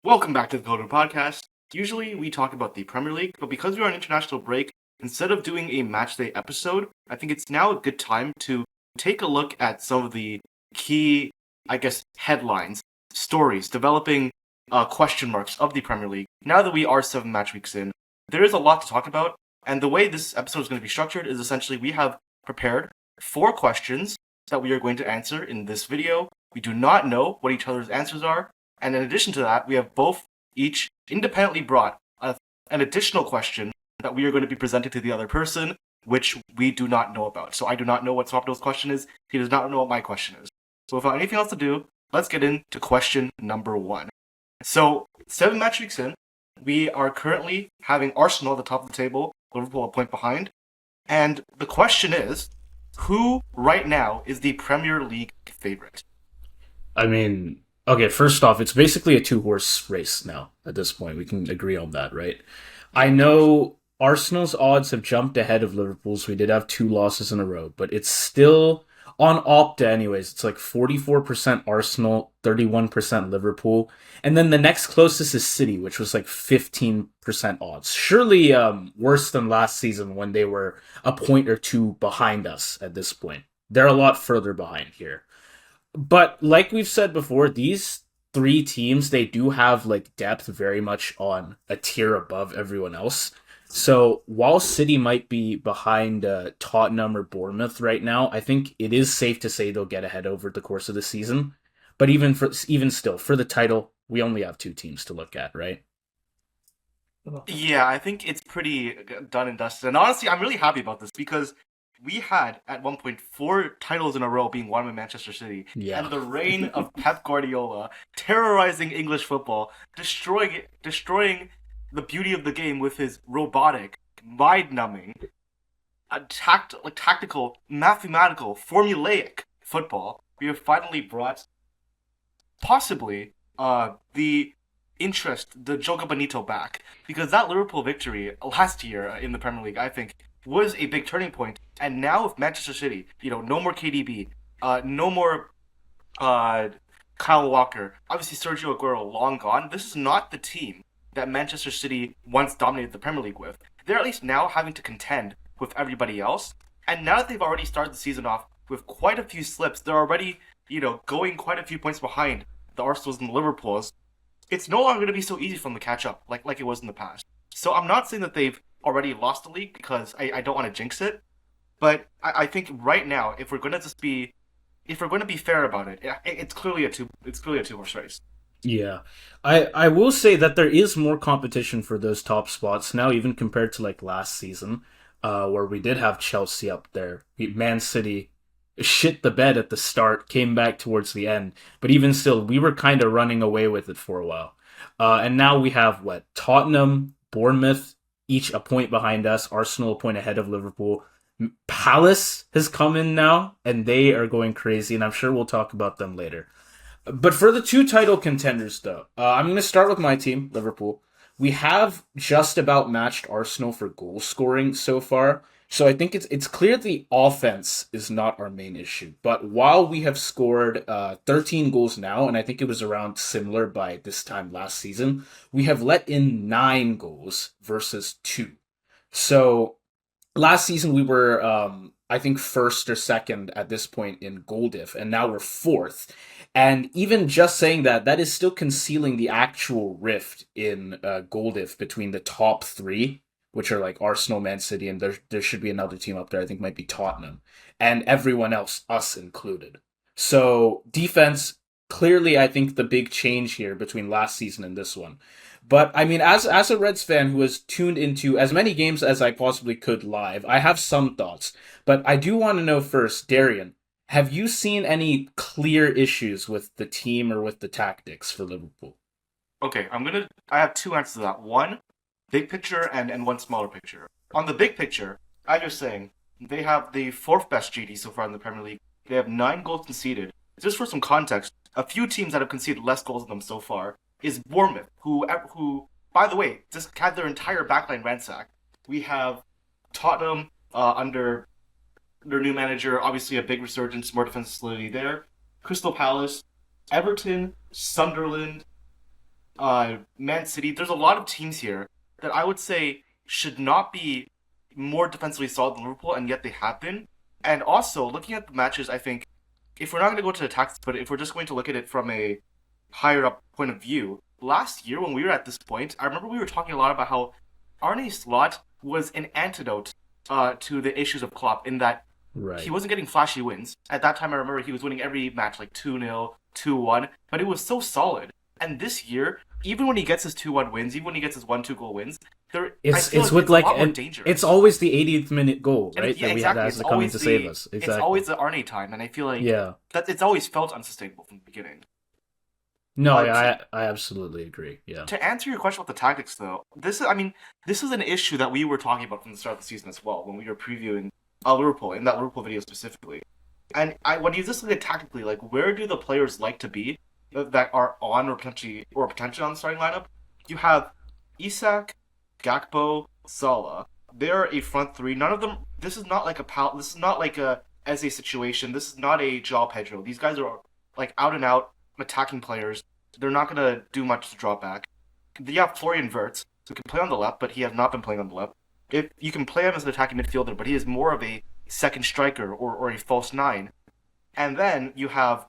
Welcome back to the CoDaKrew podcast. Usually we talk about the Premier League, but because we're on international break, instead of doing a matchday episode, I think it's now a good time to take a look at some of the key, headlines, stories, developing question marks of the Premier League. Now that we are 7 match weeks in, there is a lot to talk about, and the way this episode is going to be structured is essentially we have prepared 4 questions that we are going to answer in this video. We do not know what each other's answers are. And in addition to that, we have both each independently brought an additional question that we are going to be presenting to the other person, which we do not know about. So I do not know what Swapdo's question is. He does not know what my question is. So without anything else to do, let's get into question number 1. So 7 match weeks in, we are currently having Arsenal at the top of the table, Liverpool a point behind. And the question is, who right now is the Premier League favorite? Okay, first off, it's basically a 2-horse race now at this point. We can agree on that, right? I know Arsenal's odds have jumped ahead of Liverpool's. We did have 2 losses in a row, but it's still on Opta anyways. It's like 44% Arsenal, 31% Liverpool. And then the next closest is City, which was like 15% odds. Surely worse than last season when they were a point or 2 behind us at this point. They're a lot further behind here. But like we've said before, these 3 teams, they do have like depth very much on a tier above everyone else. So while City might be behind Tottenham or Bournemouth right now, I think it is safe to say they'll get ahead over the course of the season. But even still, for the title, we only have 2 teams to look at, right? Yeah, I think it's pretty done and dusted. And honestly, I'm really happy about this because we had, at one point, 4 titles in a row being won by Manchester City. Yeah. And the reign of Pep Guardiola, terrorizing English football, destroying the beauty of the game with his robotic, mind-numbing, tactical, mathematical, formulaic football. We have finally brought, possibly, the Joga Bonito back. Because that Liverpool victory last year in the Premier League, I think, was a big turning point. And now with Manchester City, no more KDB, no more Kyle Walker, obviously Sergio Aguero long gone. This is not the team that Manchester City once dominated the Premier League with. They're at least now having to contend with everybody else. And now that they've already started the season off with quite a few slips, they're already, going quite a few points behind the Arsenals and the Liverpools. It's no longer going to be so easy for them to catch up like it was in the past. So I'm not saying that they've already lost the league because I don't want to jinx it, but I think right now if we're going to be fair about it, it's clearly a 2-horse race. Yeah. I will say that there is more competition for those top spots now, even compared to like last season, where we did have Chelsea up there. Man City shit the bed at the start, came back towards the end, but even still, we were kind of running away with it for a while. And now we have Tottenham, Bournemouth, each a point behind us, Arsenal a point ahead of Liverpool. Palace has come in now, and they are going crazy, and I'm sure we'll talk about them later. But for the 2 title contenders, though, I'm going to start with my team, Liverpool. We have just about matched Arsenal for goal scoring so far, so I think it's clear the offense is not our main issue. But while we have scored 13 goals now, and I think it was around similar by this time last season, we have let in 9 goals versus 2. So last season we were, I think, first or second at this point in goal diff, and now we're 4th. And even just saying that is still concealing the actual rift in goal diff between the top 3, which are like Arsenal, Man City, and there should be another team up there, I think might be Tottenham, and everyone else, us included. So defense, clearly I think the big change here between last season and this one. But I mean, as a Reds fan who has tuned into as many games as I possibly could live, I have some thoughts. But I do want to know first, Darian, have you seen any clear issues with the team or with the tactics for Liverpool? Okay, I have 2 answers to that. One, big picture and one smaller picture. On the big picture, I'm just saying, they have the 4th best GD so far in the Premier League. They have 9 goals conceded. Just for some context, a few teams that have conceded less goals than them so far is Bournemouth, who, by the way, just had their entire backline ransacked. We have Tottenham under their new manager, obviously a big resurgence, more defensive solidity there. Crystal Palace, Everton, Sunderland, Man City. There's a lot of teams here that I would say should not be more defensively solid than Liverpool, and yet they have been. And also, looking at the matches, I think if we're not going to go to the tactics, but if we're just going to look at it from a higher up point of view, last year when we were at this point, I remember we were talking a lot about how Arne Slot was an antidote to the issues of Klopp in that he Right. wasn't getting flashy wins. At that time, I remember he was winning every match like 2-0, 2-1, but it was so solid. And this year, even when he gets his 2-1 wins, even when he gets his 1-2 goal wins, I It's feel it's like with it's a like lot more and it's dangerous. always the 80th minute goal, And right? yeah, That exactly. has to come in to save us. It's Exactly. always the Arne time, and I feel like Yeah. that it's always felt unsustainable from the beginning. No, Uh, to, I absolutely agree. Yeah. to answer your question about the tactics, though, this is an issue that we were talking about from the start of the season as well when we were previewing Liverpool in that Liverpool video specifically. And when you just look at tactically, like where do the players like to be that are on or potentially on the starting lineup? You have Isak, Gakpo, Salah. They're a front three. None of them. This is not like a pal. This is not like a Eze situation. This is not a João Pedro. These guys are like out and out attacking players. They're not gonna do much to drop back. You have Florian Wirtz, who can play on the left, but he has not been playing on the left. If you can play him as an attacking midfielder, but he is more of a second striker or a false nine. And then you have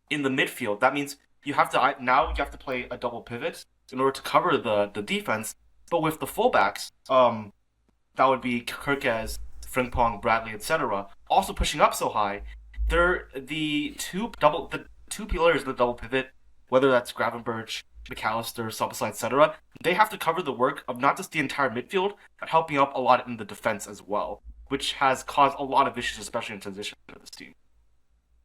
in the midfield. That means you have to play a double pivot in order to cover the defense. But with the fullbacks, that would be Kirkez, Frimpong, Bradley, etc. Also pushing up so high, they're the two pillars of the double pivot, whether that's Gravenberch, McAllister, Szoboszlai, etc. They have to cover the work of not just the entire midfield, but helping up a lot in the defense as well, which has caused a lot of issues, especially in transition for this team.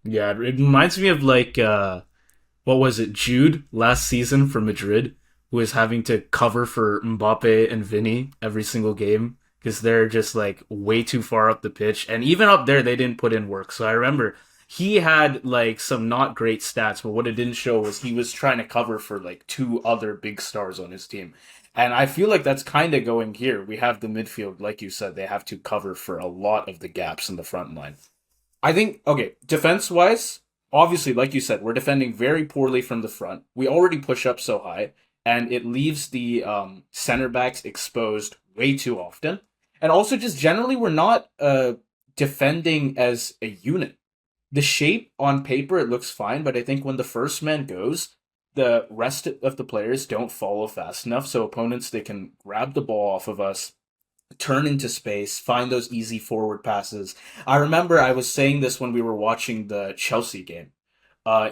Yeah, it reminds me of like what was it, Jude last season for Madrid, who was having to cover for Mbappe and Vinny every single game because they're just like way too far up the pitch, and even up there they didn't put in work. So I remember he had like some not great stats, but what it didn't show was he was trying to cover for like two other big stars on his team. And I feel like that's kind of going here. We have the midfield, like you said, they have to cover for a lot of the gaps in the front line. I think, okay, defense wise, obviously, like you said, we're defending very poorly from the front. We already push up so high, and it leaves the center backs exposed way too often. And also, just generally, we're not defending as a unit. The shape on paper, it looks fine, but I think when the first man goes, the rest of the players don't follow fast enough, so opponents, they can grab the ball off of us, turn into space, find those easy forward passes. I remember I was saying this when we were watching the Chelsea game.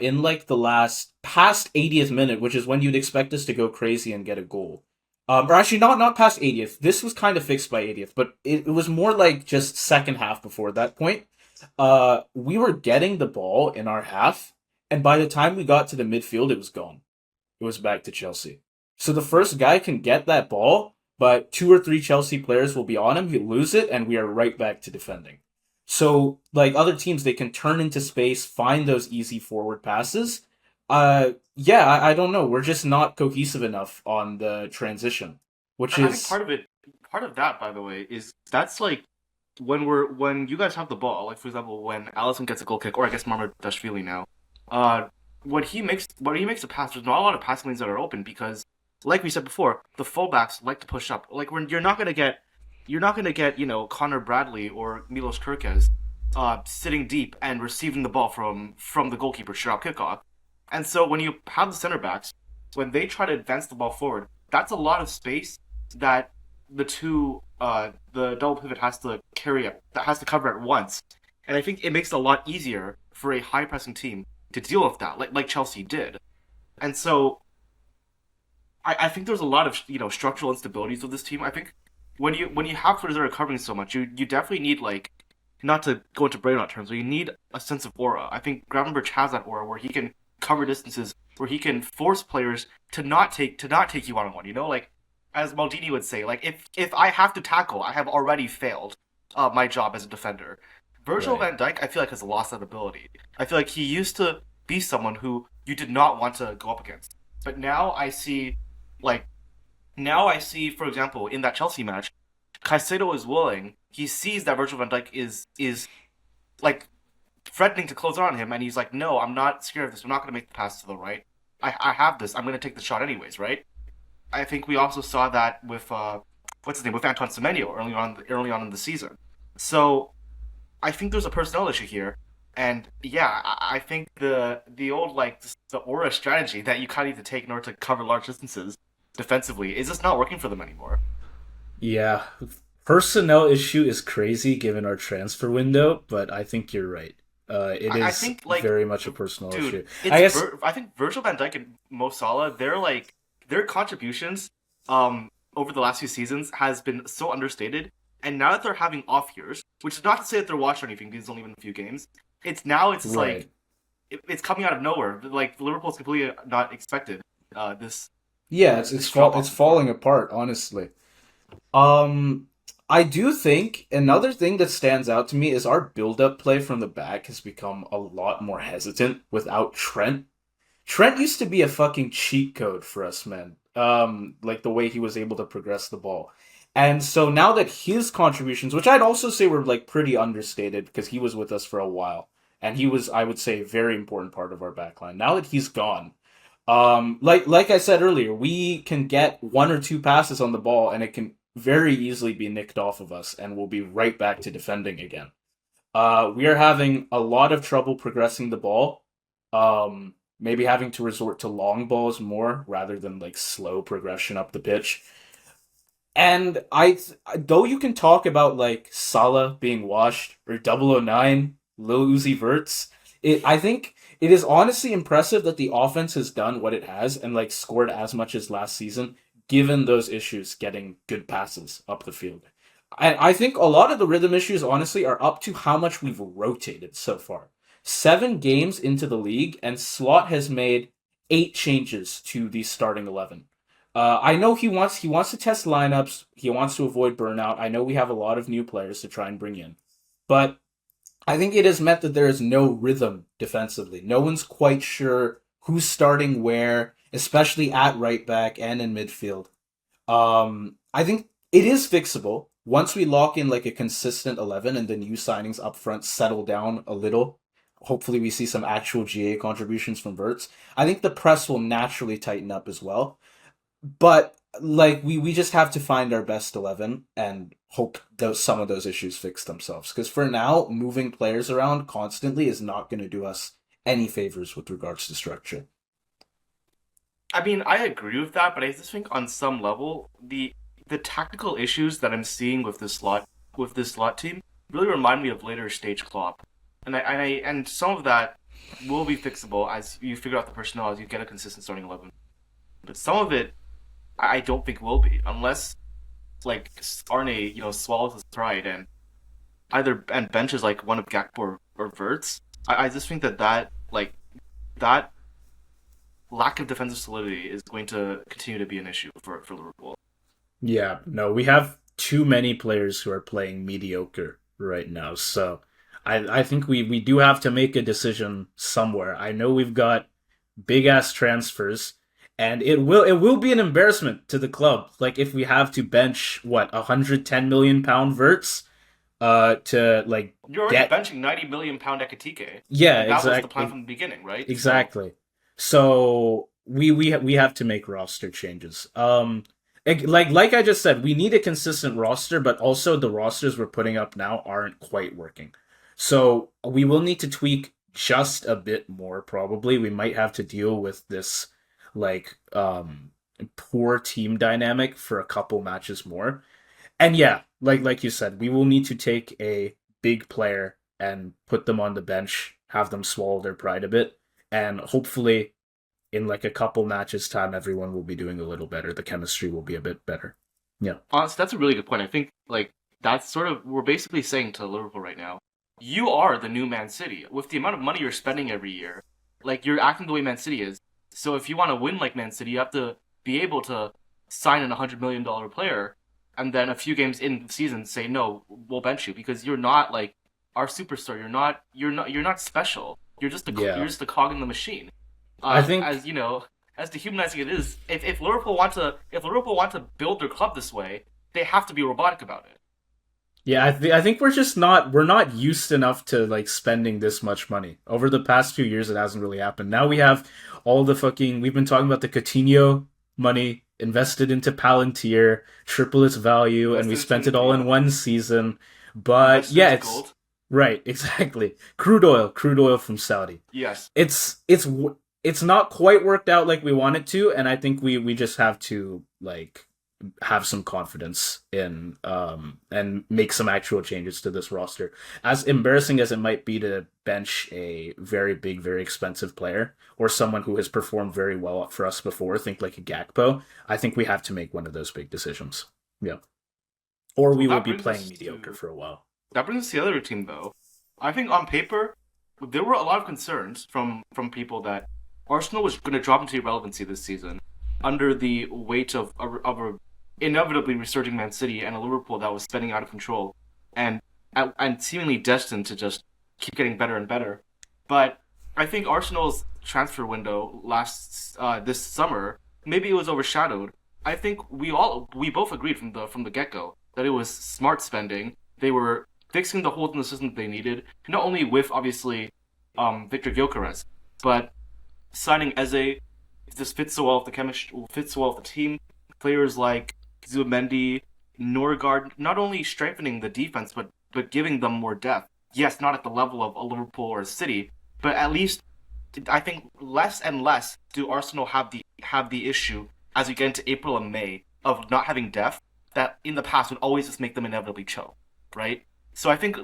In like the last past 80th minute, which is when you'd expect us to go crazy and get a goal. Or actually, not past 80th. This was kind of fixed by 80th, but it was more like just second half before that point. We were getting the ball in our half, and by the time we got to the midfield, it was gone. It was back to Chelsea. So the first guy can get that ball, but two or three Chelsea players will be on him. He'll lose it, and we are right back to defending. So, like other teams, they can turn into space, find those easy forward passes. Yeah, I don't know. We're just not cohesive enough on the transition, which And I think is part of that, by the way, is that's like when you guys have the ball, like for example, when Allison gets a goal kick, or I guess Marmar Dashvili now, uh, when he makes a pass, there's not a lot of passing lanes that are open because, like we said before, the fullbacks like to push up. Like when you're not gonna get Connor Bradley or Milos Kerkez, sitting deep and receiving the ball from the goalkeeper straight off kickoff. And so when you have the center backs, when they try to advance the ball forward, that's a lot of space that the double pivot has to carry up, that has to cover at once. And I think it makes it a lot easier for a high pressing team to deal with that, like Chelsea did. And so I think there's a lot of structural instabilities with this team. I think when you have players that are covering so much, you definitely need like not to go into Brainot terms, but you need a sense of aura. I think Gravenberch has that aura where he can cover distances, where he can force players to not take you one on one. Like as Maldini would say, like if I have to tackle, I have already failed my job as a defender. Virgil right. van Dijk, I feel like has lost that ability. I feel like he used to be someone who you did not want to go up against, but like now I see, for example, in that Chelsea match, Caicedo is willing. He sees that Virgil van Dijk is like threatening to close on him, and he's like, "No, I'm not scared of this. I'm not going to make the pass to the right." I have this. I'm going to take the shot anyways, right? I think we also saw that with what's his name, with Antoine Semenyo early on in the season. So I think there's a personnel issue here, and yeah, I think the old like the aura strategy that you kind of need to take in order to cover large distances defensively is just not working for them anymore. Yeah, personnel issue is crazy given our transfer window, but I think you're right. It I is think like, very much a personal issue. dude, I guess I think Virgil van Dijk and Mo Salah, they're like their contributions over the last few seasons has been so understated, and now that they're having off years, which is not to say that they're washed or anything because it's only been a few games, it's just like right. it's coming out of nowhere. Like Liverpool's completely not expected this Yeah, this drop it's off in form. falling apart, honestly. Um, I do think another thing that stands out to me is our build-up play from the back has become a lot more hesitant without Trent. Trent used to be a fucking cheat code for us, man. Like the way he was able to progress the ball. And so now that his contributions, which I'd also say were like pretty understated because he was with us for a while, and he was, I would say, a very important part of our backline. Now that he's gone, like I said earlier, we can get one or two passes on the ball, and it can very easily be nicked off of us, and we'll be right back to defending again. We are having a lot of trouble progressing the ball. Maybe having to resort to long balls more rather than like slow progression up the pitch. And though you can talk about like Salah being washed or 009, Lil Uzi Verts, I think it is honestly impressive that the offense has done what it has and like scored as much as last season, given those issues getting good passes up the field. And I think a lot of the rhythm issues, honestly, are up to how much we've rotated so far. 7 games into the league, and Slot has made 8 changes to the starting 11. I know he wants to test lineups. He wants to avoid burnout. I know we have a lot of new players to try and bring in, but I think it has meant that there is no rhythm defensively. No one's quite sure who's starting where, especially at right back and in midfield. I think it is fixable once we lock in like a consistent 11 and the new signings up front settle down a little. Hopefully, we see some actual GA contributions from Verts. I think the press will naturally tighten up as well. But like we just have to find our best 11 and hope those some of those issues fix themselves. Because for now, moving players around constantly is not going to do us any favors with regards to structure. I mean, I agree with that, but I just think on some level, the tactical issues that I'm seeing with this slot team really remind me of later stage Klopp, and some of that will be fixable as you figure out the personnel as you get a consistent starting 11. But some of it, I don't think will be unless like Arne, swallows his pride and either and benches like one of Gakpo or Verts. I just think that lack of defensive solidity is going to continue to be an issue for Liverpool. Yeah, no, we have too many players who are playing mediocre right now. So I think we do have to make a decision somewhere. I know we've got big ass transfers, and it will be an embarrassment to the club. Like if we have to bench what 110 million pound Verts to like You're already get benching 90 million pound Ekatike, yeah, and that was the plan exactly. from the beginning, right? So Exactly. So we have to make roster changes. Like I just said, we need a consistent roster, but also the rosters we're putting up now aren't quite working. So we will need to tweak just a bit more. Probably we might have to deal with this like poor team dynamic for a couple matches more. And yeah, like you said, we will need to take a big player and put them on the bench, have them swallow their pride a bit, and hopefully in like a couple matches time everyone will be doing a little better. The chemistry will be a bit better. Yeah. honestly, that's a really good point. I think like that's sort of we're basically saying to Liverpool right now, you are the new Man City with the amount of money you're spending every year. Like you're acting the way Man City is. So if you want to win like Man City, you have to be able to sign an $100 million player, and then a few games in the season say no, we'll bench you because you're not like our superstar. You're not special. You're Yeah. just a cog in the machine. I think As you know, as dehumanizing it is, if Liverpool want to build their club this way, they have to be robotic about it. Yeah, I think we're not used enough to like spending this much money. Over the past few years, it hasn't really happened. Now we have all the fucking we've been talking about the Coutinho money invested into Palantir, triple its value, and we Invested into spent it all in Nvidia, one season. But invested yeah, into it's gold. right, exactly. Crude oil from Saudi. Yes. It's not quite worked out like we want it to, and I think we just have to like have some confidence in and make some actual changes to this roster. As embarrassing as it might be to bench a very big, very expensive player or someone who has performed very well for us before, think like a Gakpo, I think we have to make one of those big decisions. Yeah. Or Well, we will be playing mediocre for a while. that brings us to the other team though. I think on paper there were a lot of concerns from people that Arsenal was going to drop into irrelevancy this season under the weight of a inevitably resurging Man City and a Liverpool that was spending out of control and and seemingly destined to just keep getting better and better. But I think Arsenal's transfer window last this summer maybe it was overshadowed. I think we both agreed from the get go that it was smart spending. They were fixing the holes in the system that they needed, not only with obviously Victor Gyökeres, but signing Eze just fits so well with the chemistry, fits so well with the team. Players like Zubimendi, Norgard, not only strengthening the defense, but giving them more depth. Yes, not at the level of a Liverpool or a City, but at least I think less and less do Arsenal have the issue as we get into April and May of not having depth that in the past would always just make them inevitably choke, right? So I think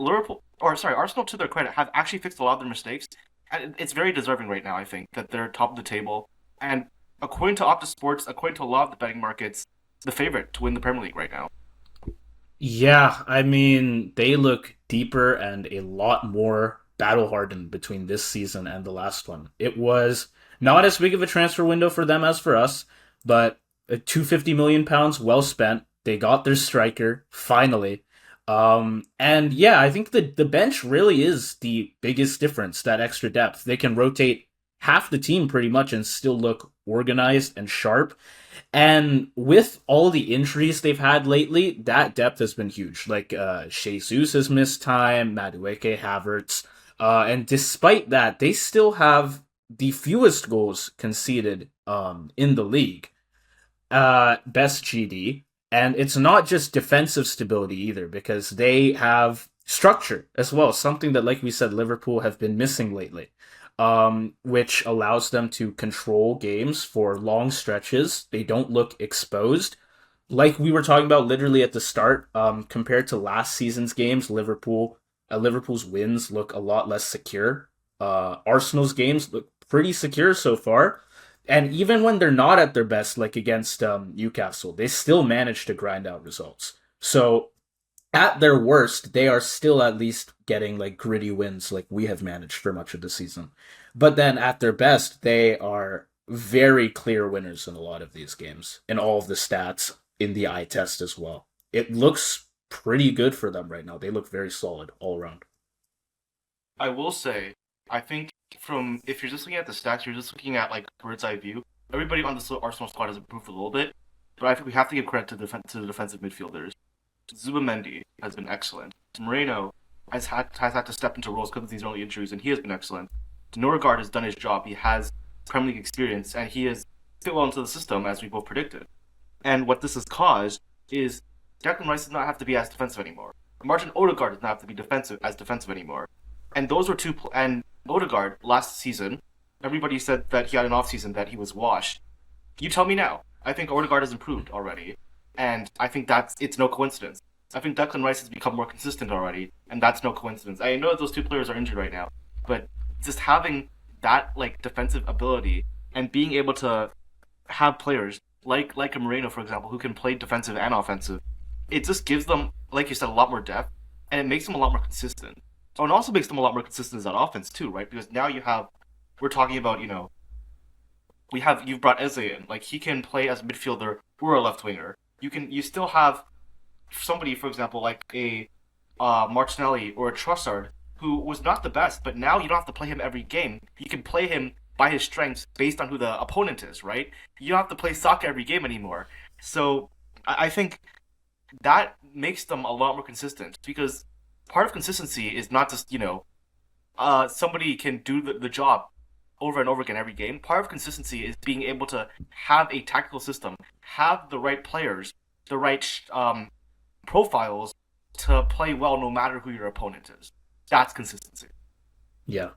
Arsenal, to their credit, have actually fixed a lot of their mistakes, and it's very deserving right now. I think that they're top of the table, and according to Opta Sports, according to a lot of the betting markets, the favorite to win the Premier League right now. Yeah, I mean, they look deeper and a lot more battle hardened between this season and the last one. It was not as big of a transfer window for them as for us, but £250 million well spent. They got their striker finally. And yeah, I think the bench really is the biggest difference, that extra depth. They can rotate half the team pretty much and still look organized and sharp. And with all the injuries they've had lately, that depth has been huge. Like Jesus has missed time, Madueke, Havertz, and despite that, they still have the fewest goals conceded in the league. Best GD, and it's not just defensive stability either, because they have structure as well, something that, like we said, Liverpool have been missing lately, which allows them to control games for long stretches. They don't look exposed. Like we were talking about literally at the start, compared to last season's games, Liverpool's wins look a lot less secure. Arsenal's games look pretty secure so far. And even when they're not at their best, like against Newcastle, they still manage to grind out results. So at their worst, they are still at least getting like gritty wins like we have managed for much of the season. But then at their best, they are very clear winners in a lot of these games, in all of the stats, in the eye test as well. It looks pretty good for them right now. They look very solid all around. I will say, I think from if you're just looking at the stats, you're just looking at like bird's eye view. Everybody on the Arsenal squad has improved a little bit, but I think we have to give credit to the defensive midfielders. Zubimendi has been excellent. Moreno has had to step into roles because of these early injuries, and he has been excellent. Norgard has done his job. He has Premier League experience, and he has fit well into the system as we both predicted. And what this has caused is Declan Rice does not have to be as defensive anymore. Martin Odegaard does not have to be defensive anymore. And those were and Odegaard last season, everybody said that he had an off season, that he was washed. You tell me now. I think Odegaard has improved already, and I think it's no coincidence. I think Declan Rice has become more consistent already, and that's no coincidence. I know that those two players are injured right now, but just having that like defensive ability and being able to have players like a Moreno, for example, who can play defensive and offensive, it just gives them, like you said, a lot more depth, and it makes them a lot more consistent. Oh, and also makes them a lot more consistent as that offense too, right? Because now we're talking about, you've brought Eze in, like he can play as a midfielder or a left winger. You still have somebody, for example, like a Martinelli or a Trossard, who was not the best, but now you don't have to play him every game. You can play him by his strengths based on who the opponent is, right? You don't have to play Saka every game anymore. So I think that makes them a lot more consistent because part of consistency is not just, somebody can do the job over and over again every game. Part of consistency is being able to have a tactical system, have the right players, the right profiles to play well no matter who your opponent is. That's consistency. Yeah.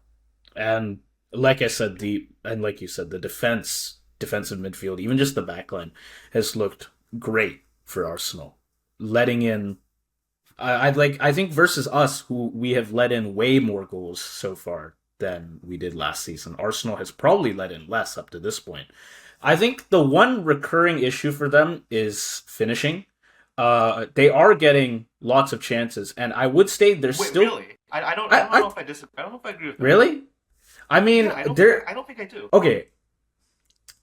And like I said, like you said, the defensive midfield, even just the backline, has looked great for Arsenal. Letting in I think versus us, who we have let in way more goals so far than we did last season. Arsenal has probably let in less up to this point. I think the one recurring issue for them is finishing. They are getting lots of chances, and I would say they're still. Really? I don't know if I disagree. I don't know if I agree with that. Really? I mean, yeah, they're. I don't think I do. Okay.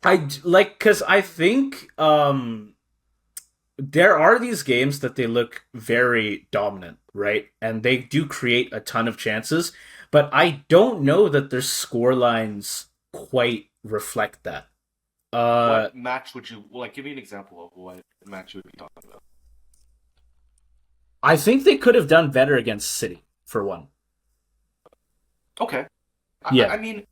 Because I think there are these games that they look very dominant, right? And they do create a ton of chances, but I don't know that their score lines quite reflect that. What match would you give me an example of what match you would be talking about? I think they could have done better against City, for one. Okay. Yeah. I mean,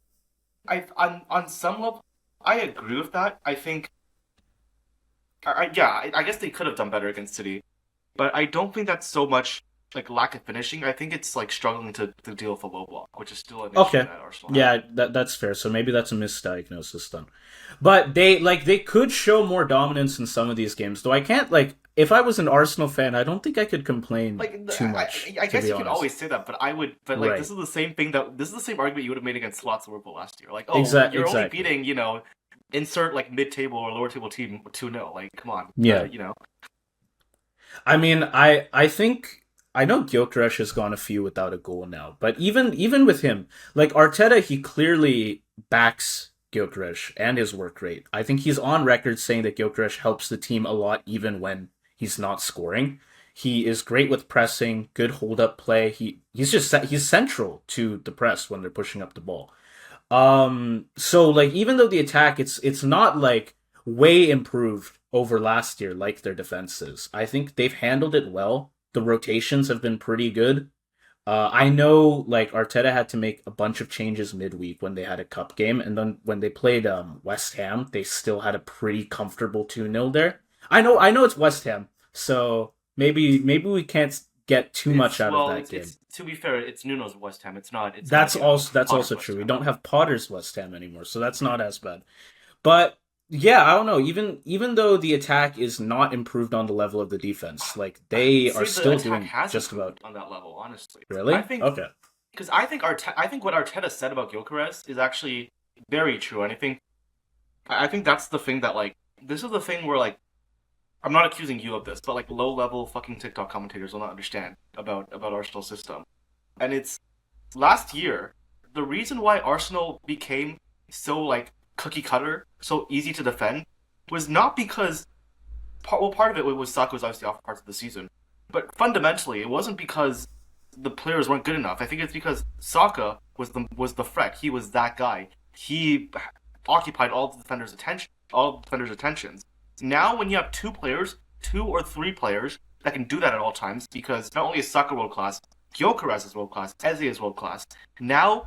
on some level, I agree with that. I think, I guess they could have done better against City, but I don't think that's so much like lack of finishing. I think it's like struggling to deal with a low block, which is still an issue at Arsenal. Yeah, that's fair. So maybe that's a misdiagnosis then. But they could show more dominance in some of these games, though I can't if I was an Arsenal fan, I don't think I could complain too much. I guess you can always say that, but I would. But right. This is the same argument you would have made against Slots Liverpool last year. Like, you're only beating insert mid-table or lower-table team 2-0. Like, come on. Yeah. I mean, I think I know Gyökeres has gone a few without a goal now, but even with him, Arteta, he clearly backs Gyökeres and his work rate. I think he's on record saying that Gyökeres helps the team a lot even when he's not scoring. He is great with pressing, good hold-up play. He's central to the press when they're pushing up the ball. So even though the attack, it's not way improved over last year like their defense is. I think they've handled it well. The rotations have been pretty good. I know Arteta had to make a bunch of changes midweek when they had a cup game, and then when they played West Ham, they still had a pretty comfortable 2-0 there. I know it's West Ham, so maybe we can't get too much out of that game. To be fair, it's Nuno's West Ham. That's also true. We don't have Potter's West Ham anymore, so that's not as bad. But yeah, I don't know. Even though the attack is not improved on the level of the defense, they are still doing just about on that level. Honestly, really? Okay. Because I think what Arteta said about Gyökeres is actually very true, and I think that's the thing that this is the thing where I'm not accusing you of this, but low-level fucking TikTok commentators will not understand about Arsenal's system. And it's last year, the reason why Arsenal became so cookie cutter, so easy to defend, was not because part of it was Saka was obviously off parts of the season, but fundamentally it wasn't because the players weren't good enough. I think it's because Saka was the threat. He was that guy. He occupied all the defenders' attentions. Now, when you have two or three players that can do that at all times, because not only is Saka world class, Gyökeres is world class, Eze is world class. Now,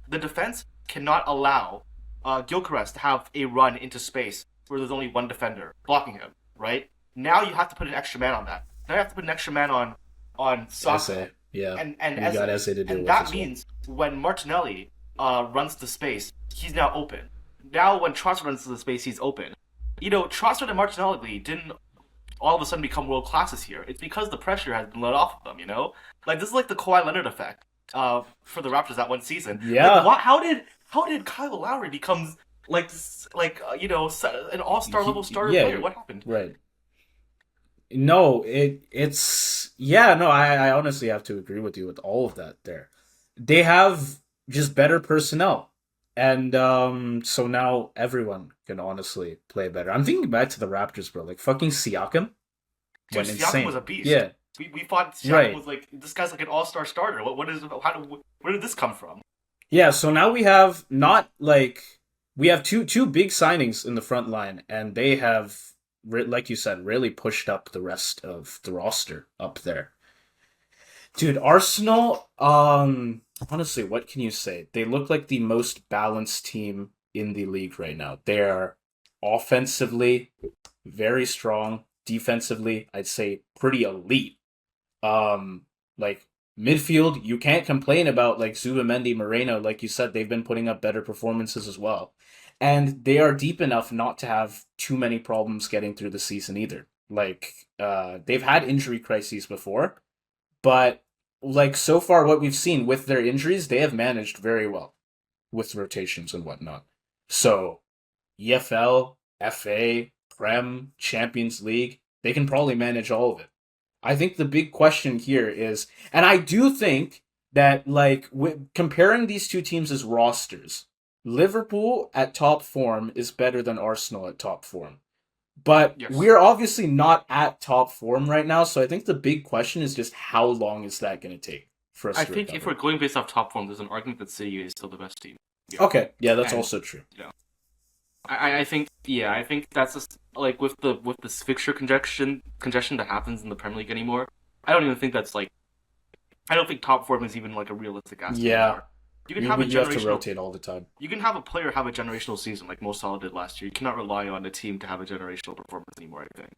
the defense cannot allow Gyökeres to have a run into space where there's only one defender blocking him. Right now, you have to put an extra man on that. Now you have to put an extra man on Saka. Eze, yeah, and you got Eze to do and with that as means when Martinelli runs to space, he's now open. Now, when Trossard runs to the space, he's open. Trossard and Martinelli didn't all of a sudden become world classes here. It's because the pressure has been let off of them, this is the Kawhi Leonard effect for the Raptors that one season. Yeah. How did Kyle Lowry become an all-star level starter player? What happened? Right. No, I honestly have to agree with you with all of that there. They have just better personnel. And so now everyone can honestly play better. I'm thinking back to the Raptors, bro. Fucking Siakam. Dude, Siakam was a beast. Yeah. We thought Siakam was this guy's an all-star starter. Where did this come from? Yeah, so now we have we have two big signings in the front line, and they have like you said, really pushed up the rest of the roster up there. Dude, Arsenal, honestly, what can you say? They look like the most balanced team in the league right now. They are offensively very strong, defensively, I'd say pretty elite. Like midfield, you can't complain about like Zubamendi, Moreno, like you said, they've been putting up better performances as well. And they are deep enough not to have too many problems getting through the season either. Like, they've had injury crises before, but like so far what we've seen with their injuries, they have managed very well with rotations and whatnot. So EFL, FA, Prem, Champions League, they can probably manage all of it. I think the big question here is, and I do think that like comparing these two teams as rosters, Liverpool at top form is better than Arsenal at top form. But Yes. we're obviously not at top form right now, so I think the big question is just how long is that going to take for us I to think recover? if we're going based off top form, there's an argument that City is still the best team. Yeah. Okay, yeah, that's And- also true. I think that's just like with this fixture congestion that happens in the Premier League anymore. I don't even think that's like I don't think top form is even like a realistic aspect. Yeah. anymore. You can have a You have to generational rotate all the time. you can have a player have a generational season like Mo Salah did last year. You cannot rely on a team to have a generational performance anymore, I think.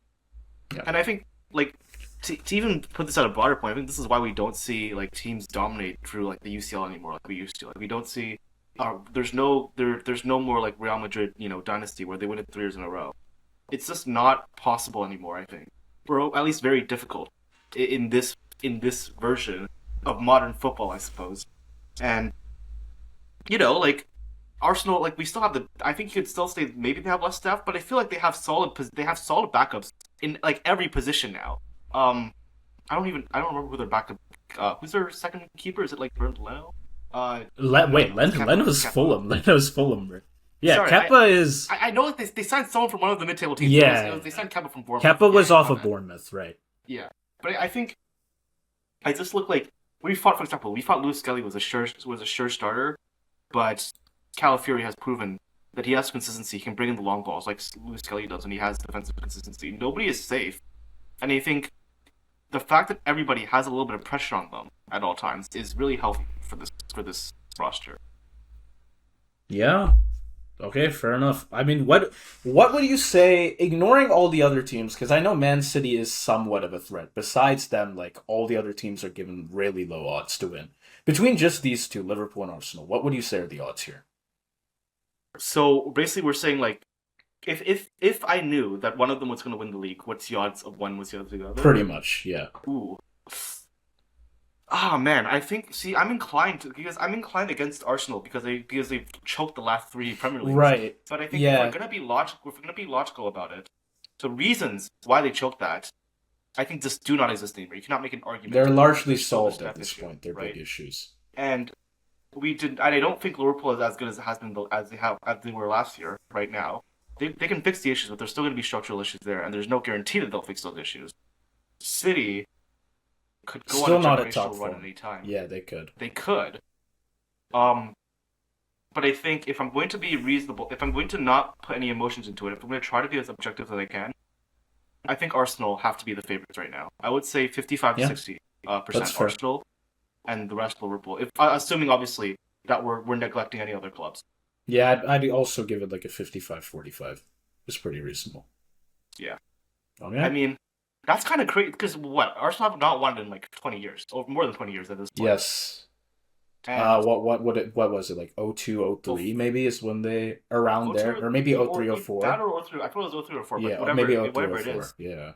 Yeah. And I think like to even put this at a broader point, I think this is why we don't see like teams dominate through like the UCL anymore like we used to. Like we don't see there's no more like Real Madrid, dynasty where they win it 3 years in a row. It's just not possible anymore, I think. Or at least very difficult in this version of modern football, I suppose. And like Arsenal, like we still have I think you could still say maybe they have less depth, but I feel like they have solid backups in like every position now. I don't remember who their backup. Who's their second keeper? Is it like Bernd Leno? Leno's Fulham. Leno's Fulham, bro. Yeah, Sorry, Kepa is. I know they signed someone from one of the mid-table teams. Yeah. They signed Kepa from Bournemouth. Kepa was Yeah, off my of bad. Bournemouth, right? Yeah, but I think I just look like we fought. For example, we thought Lewis Skelly was a sure starter, but Calafiori has proven that he has consistency. He can bring in the long balls like Lewis Skelly does, and he has defensive consistency. Nobody is safe, and I think the fact that everybody has a little bit of pressure on them at all times is really healthy for this roster. Yeah. Okay, fair enough. I mean, what would you say, ignoring all the other teams, because I know Man City is somewhat of a threat. Besides them, like, all the other teams are given really low odds to win. Between just these two, Liverpool and Arsenal, what would you say are the odds here? So basically, we're saying like, if I knew that one of them was going to win the league, what's the odds of one was the other? Pretty much, yeah. Ooh. Ah man, I think. See, I'm inclined against Arsenal because they've choked the last 3 Premier Leagues. Right. But I think Yeah. if we're gonna be logical about it, the reasons why they choked that, I think just do not exist anymore. You cannot make an argument. They're largely There's still solved this at this issue, point, their right? big issues. And I don't think Liverpool is as good as it has been as they were last year. Right now, they can fix the issues, but there's still going to be structural issues there, and there's no guarantee that they'll fix those issues. City could go Still on a not at top generational run form. at any time. Yeah, they could. They could. But I think if I'm going to be reasonable, if I'm going to not put any emotions into it, if I'm going to try to be as objective as I can, I think Arsenal have to be the favorites right now. I would say 55 Yeah. to 60% That's fair. Arsenal, and the rest Liverpool. If assuming obviously that we're neglecting any other clubs. Yeah, I'd also give it like a 55-45. It's pretty reasonable. Yeah. Okay. I mean, that's kind of crazy because Arsenal have not won in like 20 years, or more than 20 years at this point. Yes. And What was it, like 02, 03 maybe is when they around there, or maybe 03, 04. That or 03. I thought it was 03 or 04. Yeah, but or whatever, maybe 03, whatever it 04. is. Yeah.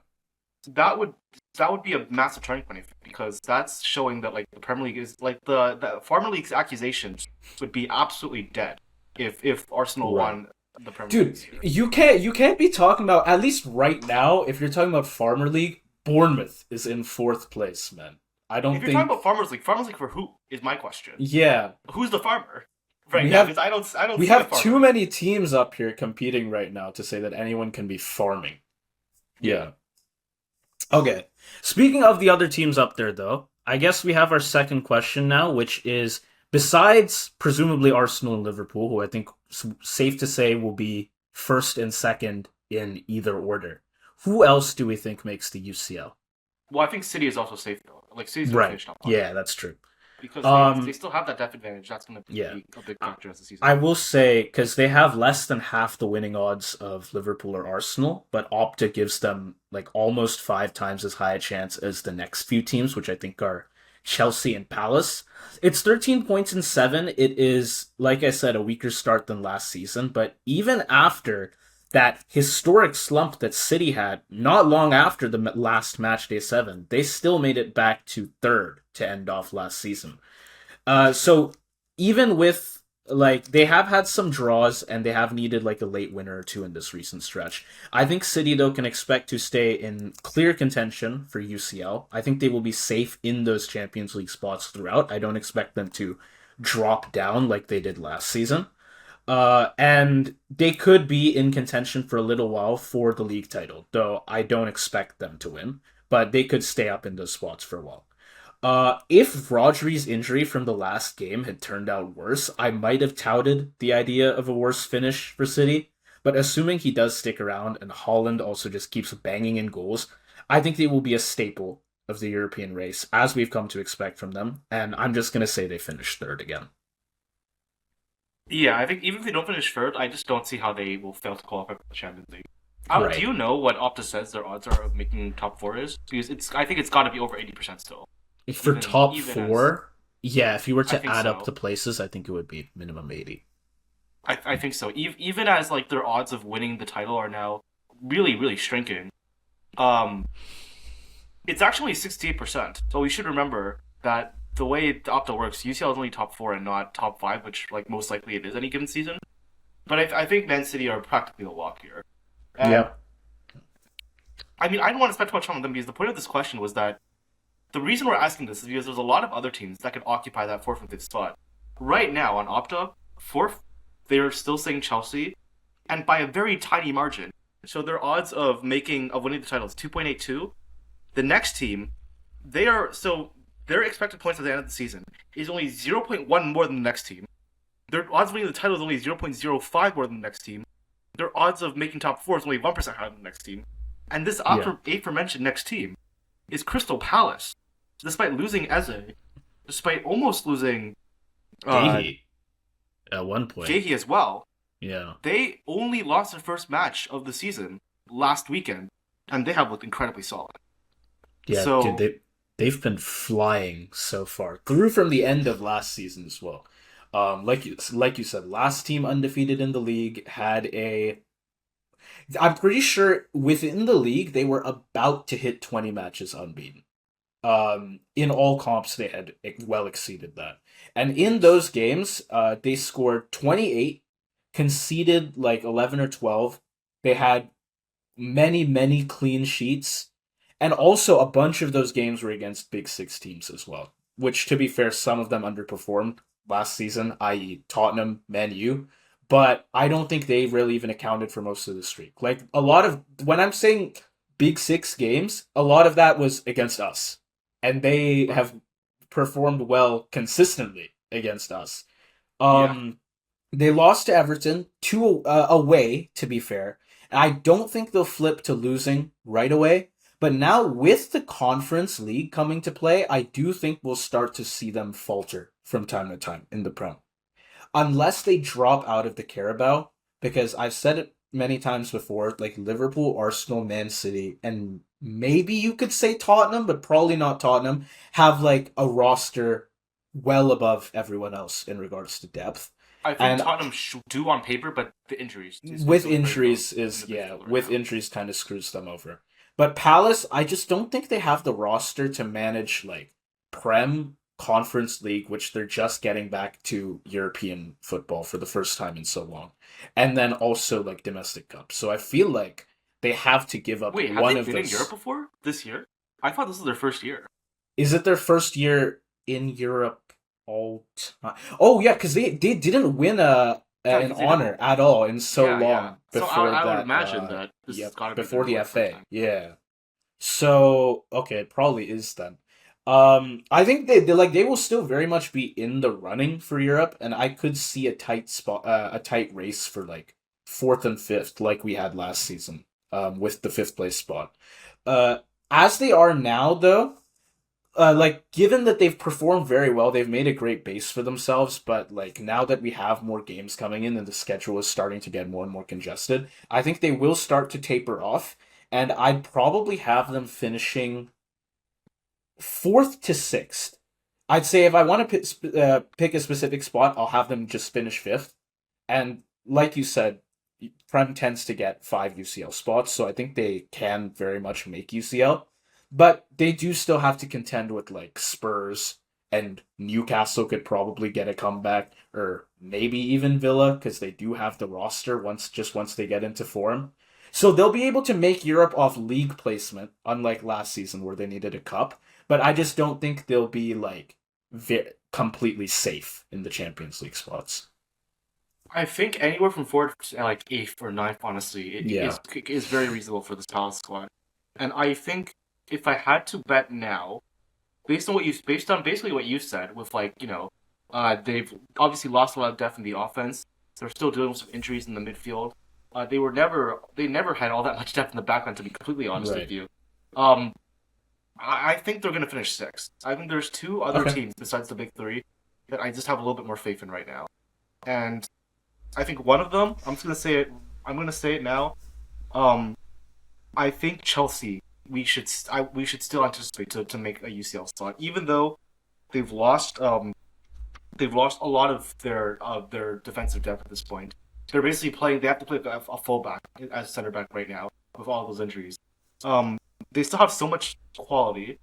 That would be a massive turning point because that's showing that like the Premier League is like the Farmer League's accusations would be absolutely dead if Arsenal Right. won the Premier League. Dude, this year. you can't be talking about, at least right now, if you're talking about Farmer League, Bournemouth is in 4th place, man. I don't If you're think. talking about Farmers League for who is my question. Yeah, Who's the farmer right We now? have- Because I don't. we see a have farmer. too many teams up here competing right now to say that anyone can be farming. Yeah. Okay. Speaking of the other teams up there, though, I guess we have our second question now, which is, besides presumably Arsenal and Liverpool, who I think safe to say will be first and second in either order, Who else do we think makes the UCL? Well, I think City is also safe though. Like City's gonna Right. finish top 5 Yeah, that's true. because they Um, still have that depth advantage. That's gonna yeah. be a big factor as the season I goes will on. say, because they have less than half the winning odds of Liverpool or Arsenal, but Opta gives them like almost 5 times as high a chance as the next few teams, which I think are Chelsea and Palace. It's 13 points in 7. It is, like I said, a weaker start than last season, but even after that historic slump that City had not long after the last match day 7, they still made it back to third to end off last season. So even with like they have had some draws and they have needed like a late winner or two in this recent stretch. I think City though can expect to stay in clear contention for UCL. I think they will be safe in those Champions League spots throughout. I don't expect them to drop down like they did last season. And they could be in contention for a little while for the league title, though I don't expect them to win, but they could stay up in those spots for a while. If Rodri's injury from the last game had turned out worse, I might have touted the idea of a worse finish for City. But assuming he does stick around and Holland also just keeps banging in goals, I think they will be a staple of the European race, as we've come to expect from them. And I'm just going to say they finish third again. Yeah, I think even if they don't finish third, I just don't see how they will fail to qualify for the Champions League. Do Right. you know what Opta says their odds are of making top 4 is? Because I think it's got to be over 80% still. For top Even as four, yeah, if you were I to think add up so. the places, I think it would be minimum 80. I think so. Even as like their odds of winning the title are now really shrinking. Um, it's actually 68%. So we should remember that the way the Opta works, UCL is only top 4 and not top 5, which like most likely it is any given season. But I think Man City are practically a lock here. And Yep. I mean, I don't want to spend too much time on them because the point of this question was that the reason we're asking this is because there's a lot of other teams that could occupy that fourth and fifth spot. Right now on Opta, fourth, they're still saying Chelsea, and by a very tiny margin. So their odds of winning the title is 2.82. The next team, their expected points at the end of the season is only 0.1 more than the next team. Their odds of winning the title is only 0.05 more than the next team. Their odds of making top 4 is only 1% higher than the next team. And this Yeah. aforementioned next team is Crystal Palace, despite losing Eze, despite almost losing Gahey at one point. Gahey as well. Yeah. They only lost their first match of the season last weekend, and they have looked incredibly solid. Yeah, So dude, they've been flying so far through from the end of last season as well. Like you said, last team undefeated in the league had a. I'm pretty sure within the league they were about to hit 20 matches unbeaten. In all comps they had well exceeded that, and in those games, they scored 28, conceded like 11 or 12. They had many clean sheets. And also, a bunch of those games were against Big Six teams as well, which, to be fair, some of them underperformed last season, i.e., Tottenham, Man U. But I don't think they really even accounted for most of the streak. Like, a lot of, when I'm saying Big Six games, a lot of that was against us. And they have performed well consistently against us. yeah, Um, they lost to Everton, two away, to be fair. I don't think they'll flip to losing right away. But now, with the Conference League coming to play, I do think we'll start to see them falter from time to time in the Prem. Unless they drop out of the Carabao, because I've said it many times before, like Liverpool, Arsenal, Man City, and maybe you could say Tottenham, but probably not Tottenham, have like a roster well above everyone else in regards to depth. I think And Tottenham do on paper, but the injuries with look very low injuries in is the yeah, midfield right with now. injuries kind of screws them over. But Palace, I just don't think they have the roster to manage like Prem Conference League, which they're just getting back to European football for the first time in so long. And then also like domestic cup. So I feel like they have to give up Wait, have one they of been in Europe those. before this year? I thought this was their first year. Is it their first year in Europe all time? Oh yeah, because they didn't win Yeah, an because they honor don't. at all in so Yeah. long So before I would that. imagine that this has Yep, got to be before their the first FA. time. Yeah. So okay, it probably is then. I think they will still very much be in the running for Europe, and I could see a tight spot, a tight race for like fourth and fifth, like we had last season. with the fifth place spot. As they are now, though, like given that they've performed very well, they've made a great base for themselves. But like now that we have more games coming in and the schedule is starting to get more and more congested, I think they will start to taper off. And I'd probably have them finishing fourth to sixth. I'd say if I want to pick a specific spot, I'll have them just finish fifth. And like you said, Prem tends to get 5 UCL spots, so I think they can very much make UCL. But they do still have to contend with like Spurs and Newcastle could probably get a comeback, or maybe even Villa because they do have the roster once they get into form. So they'll be able to make Europe off league placement, unlike last season where they needed a cup. But I just don't think they'll be like completely safe in the Champions League spots. I think anywhere from fourth to like eighth or ninth, honestly, is very reasonable for this Palace squad. And I think if I had to bet now, based on basically what you said, with like they've obviously lost a lot of depth in the offense. They're still dealing with some injuries in the midfield. They never had all that much depth in the backline, to be completely honest with you. I think they're gonna finish sixth. I think there's two other teams besides the big three that I just have a little bit more faith in right now, and I think one of them, I'm gonna say it now. I think Chelsea. We should still anticipate to make a UCL slot, even though they've lost a lot of their defensive depth at this point. They're basically playing. They have to play a fullback as center back right now with all those injuries. They still have so much quality.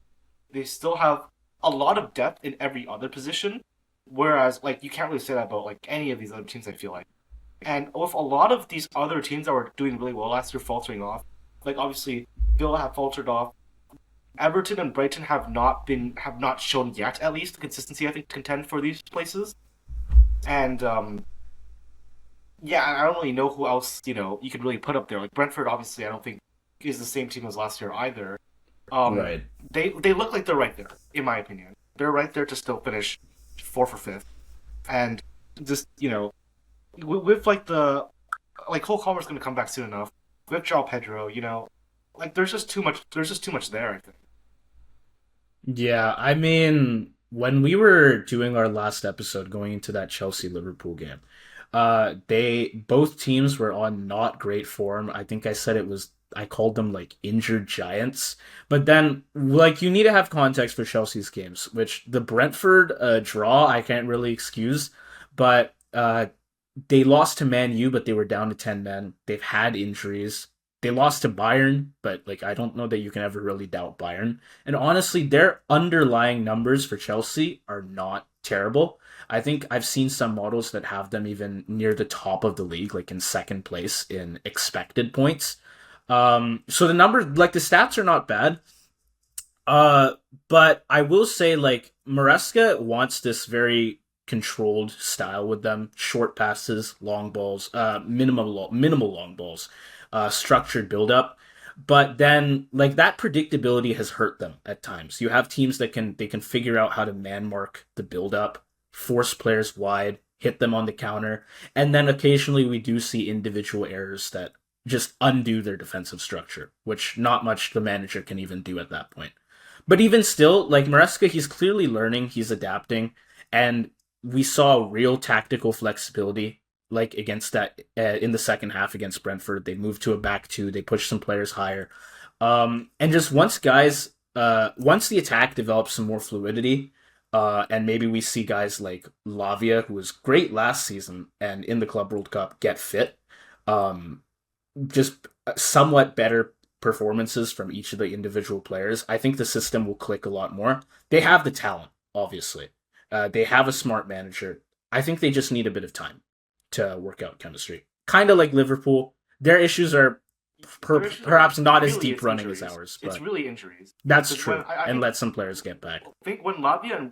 They still have a lot of depth in every other position. Whereas, like, you can't really say that about like any of these other teams, I feel like. And with a lot of these other teams that were doing really well last year faltering off, like obviously Villa have faltered off. Everton and Brighton have not shown yet, at least, the consistency I think to contend for these places. And yeah, I don't really know who else you could really put up there. Like Brentford, obviously, I don't think is the same team as last year either. Right. They look like they're right there, in my opinion. They're right there to still finish fourth or fifth, and just with like Cole Palmer's going to come back soon enough. With João Pedro, like there's just too much. There's just too much there, I think. Yeah, I mean, when we were doing our last episode going into that Chelsea Liverpool game, both teams were on not great form. I think I called them like injured giants. But then like you need to have context for Chelsea's games, which the Brentford draw I can't really excuse, but they lost to Man U, but they were down to 10 men. They've had injuries. They lost to Bayern, but like I don't know that you can ever really doubt Bayern. And honestly, their underlying numbers for Chelsea are not terrible. I think I've seen some models that have them even near the top of the league, like in second place in expected points. So the numbers, like the stats are not bad. But I will say like Maresca wants this very controlled style with them, short passes, long balls, minimal long balls, structured build up. But then like that predictability has hurt them at times. You have teams that can figure out how to man mark the build up, force players wide, hit them on the counter, and then occasionally we do see individual errors that just undo their defensive structure, which not much the manager can even do at that point. But even still, like Maresca, he's clearly learning, he's adapting, and we saw real tactical flexibility, like against that in the second half against Brentford. They moved to a back two, they pushed some players higher, and just once the attack develops some more fluidity, and maybe we see guys like Lavia, who was great last season and in the Club World Cup, get fit. Just somewhat better performances from each of the individual players, I think the system will click a lot more. They have the talent, obviously. They have a smart manager. I think they just need a bit of time to work out chemistry. Kind of like Liverpool. Their issues are perhaps not as deep running as ours. But it's really injuries. That's true. And let some players get back. I think when Lavia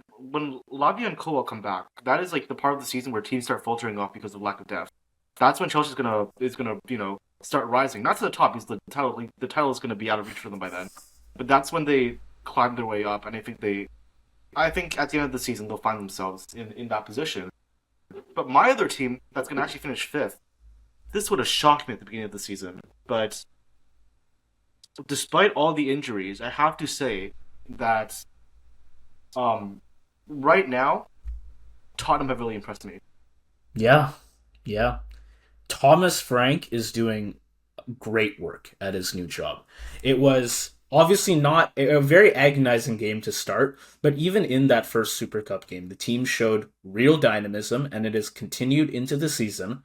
and Cole come back, that is like the part of the season where teams start faltering off because of lack of depth. That's when Chelsea's gonna start rising. Not to the top, because the title is gonna be out of reach for them by then. But that's when they climb their way up, and I think at the end of the season they'll find themselves in that position. But my other team that's gonna actually finish fifth, this would have shocked me at the beginning of the season. But despite all the injuries, I have to say that um, right now Tottenham have really impressed me. Yeah, yeah. Thomas Frank is doing great work at his new job. It was obviously not a very agonizing game to start, but even in that first Super Cup game, the team showed real dynamism and it has continued into the season.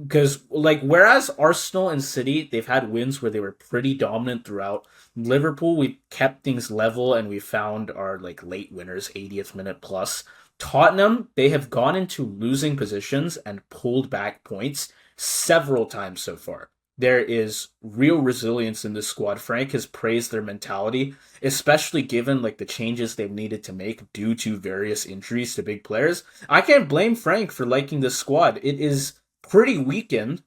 Because, like, whereas Arsenal and City, they've had wins where they were pretty dominant throughout. Liverpool, we kept things level and we found our, like, late winners, 80th minute plus. Tottenham, they have gone into losing positions and pulled back points several times so far. There is real resilience in this squad. Frank has praised their mentality, especially given like the changes they've needed to make due to various injuries to big players. I can't blame Frank for liking this squad. It is pretty weakened,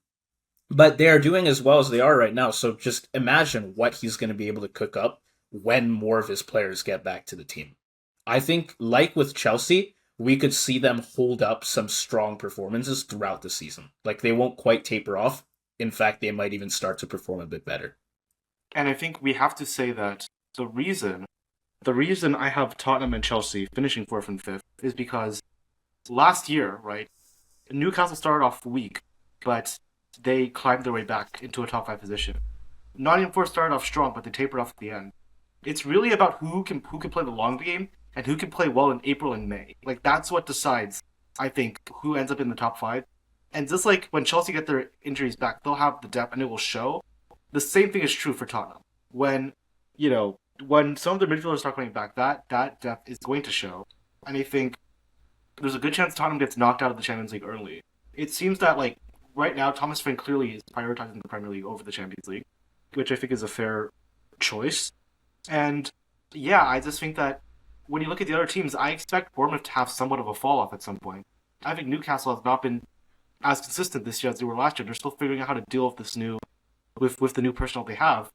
but they are doing as well as they are right now. So just imagine what he's going to be able to cook up when more of his players get back to the team. I think, like with Chelsea, we could see them hold up some strong performances throughout the season. Like they won't quite taper off. In fact, they might even start to perform a bit better. And I think we have to say that the reason the reason I have Tottenham and Chelsea finishing fourth and fifth is because last year, right, Newcastle started off weak, but they climbed their way back into a top five position. Nottingham Forest started off strong, but they tapered off at the end. It's really about who can play the long game and who can play well in April and May. Like that's what decides, I think, who ends up in the top five. And just like when Chelsea get their injuries back, they'll have the depth and it will show. The same thing is true for Tottenham. When when some of the midfielders start coming back, that depth is going to show. And I think there's a good chance Tottenham gets knocked out of the Champions League early. It seems that like right now Thomas Frank clearly is prioritizing the Premier League over the Champions League, which I think is a fair choice. And yeah, I just think that when you look at the other teams, I expect Bournemouth to have somewhat of a fall off at some point. I think Newcastle has not been as consistent this year as they were last year. They're still figuring out how to deal with this new with the new personnel they have.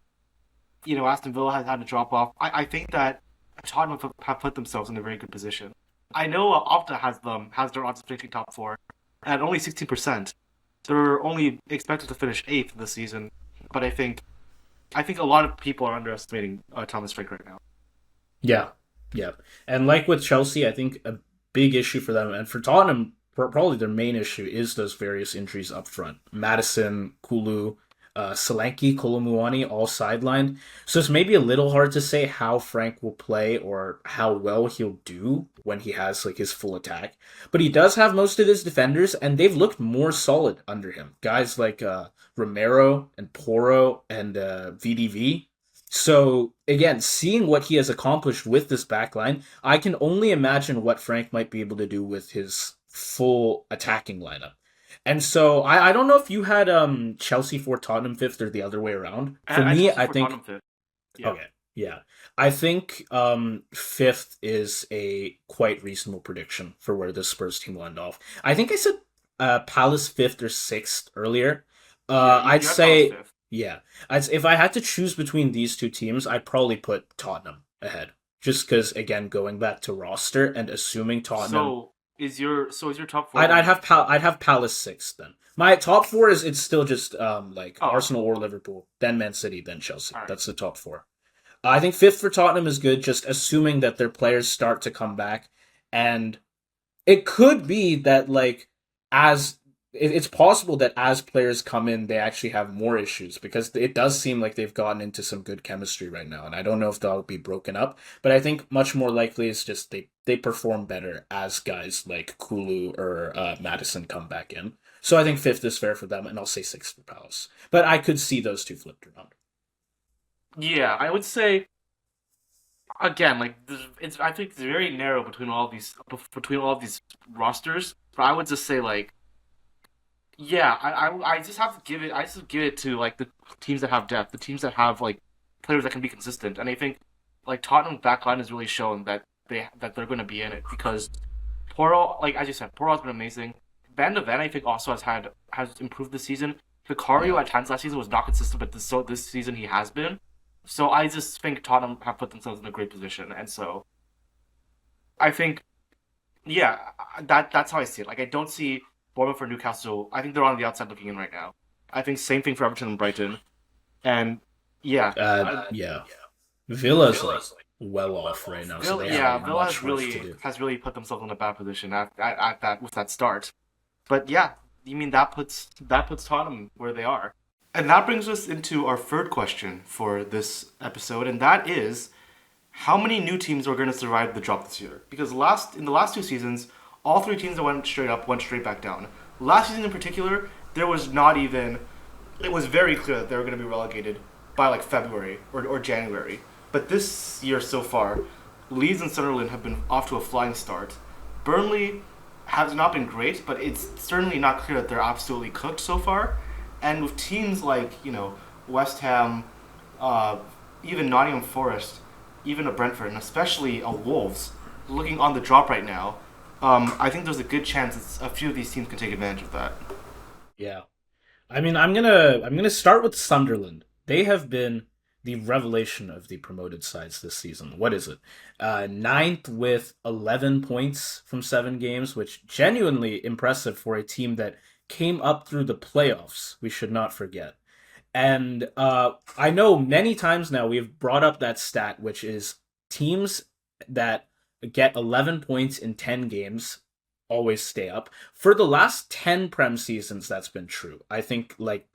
Aston Villa has had to drop off. I think that Tottenham have put themselves in a very good position. I know Opta has their odds of finishing top four at only 16%. They're only expected to finish eighth this season, but I think a lot of people are underestimating Thomas Frank right now. Yeah, yeah. And like with Chelsea, I think a big issue for them and for Tottenham, probably their main issue is those various injuries up front. Madison, Kulu, Solanke, Kolumuani, all sidelined. So it's maybe a little hard to say how Frank will play or how well he'll do when he has like his full attack. But he does have most of his defenders, and they've looked more solid under him. Guys like Romero and Poro and VDV. So again, seeing what he has accomplished with this backline, I can only imagine what Frank might be able to do with his full attacking lineup. And so I don't know if you had Chelsea for Tottenham fifth or the other way around. For I me, Chelsea I for think Tottenham fifth. Yeah. okay, yeah. I think fifth is a quite reasonable prediction for where the Spurs team will end off. I think I said Palace fifth or sixth earlier. I'd You have Palace say fifth. yeah. If I had to choose between these two teams, I'd probably put Tottenham ahead. Just because, again, going back to roster and assuming Tottenham, So is your top four? I'd have Palace sixth then. My top four is it's still just like Oh, Arsenal or Liverpool, then Man City, then Chelsea. all right. That's the top four. I think fifth for Tottenham is good, just assuming that their players start to come back, and it could be that like as it's possible that as players come in, they actually have more issues because it does seem like they've gotten into some good chemistry right now, and I don't know if they'll be broken up, but I think much more likely is just they perform better as guys like Kulu or Madison come back in. So I think fifth is fair for them, and I'll say sixth for Palace. But I could see those two flipped around. Yeah, I would say again, like I think it's very narrow between all of these rosters. But I would just say like, yeah, I just have to give it. I just give it to like the teams that have depth, the teams that have like players that can be consistent. And I think like Tottenham backline has really shown that they're going to be in it because Poro, like as you said, Poro has been amazing. Van de Ven, I think, also has improved this season. Vicario Yeah. at times last season was not consistent, but this season he has been. So I just think Tottenham have put themselves in a great position, and so I think, yeah, that's how I see it. Like I don't see Bournemouth or Newcastle. I think they're on the outside looking in right now. I think same thing for Everton and Brighton, and Yeah, Yeah. Villa's like well off right now, so they have Villa much work to do. has really put themselves in a bad position at that with that start. But yeah, you mean that puts Tottenham where they are. And that brings us into our third question for this episode, and that is how many new teams are going to survive the drop this year? Because in the last two seasons, all three teams that went straight up went straight back down. Last season in particular, there was not even. It was very clear that they were going to be relegated by like February or January. But this year so far, Leeds and Sunderland have been off to a flying start. Burnley has not been great, but it's certainly not clear that they're absolutely cooked so far. And with teams like West Ham, even Nottingham Forest, even a Brentford, and especially a Wolves, looking on the drop right now, I think there's a good chance a few of these teams can take advantage of that. Yeah. I mean, I'm gonna start with Sunderland. They have been the revelation of the promoted sides this season. What is it? Ninth with 11 points from 7 games, which genuinely impressive for a team that came up through the playoffs. We should not forget. And I know many times now we've brought up that stat, which is teams that get 11 points in 10 games always stay up. For the last 10 Prem seasons, that's been true. I think like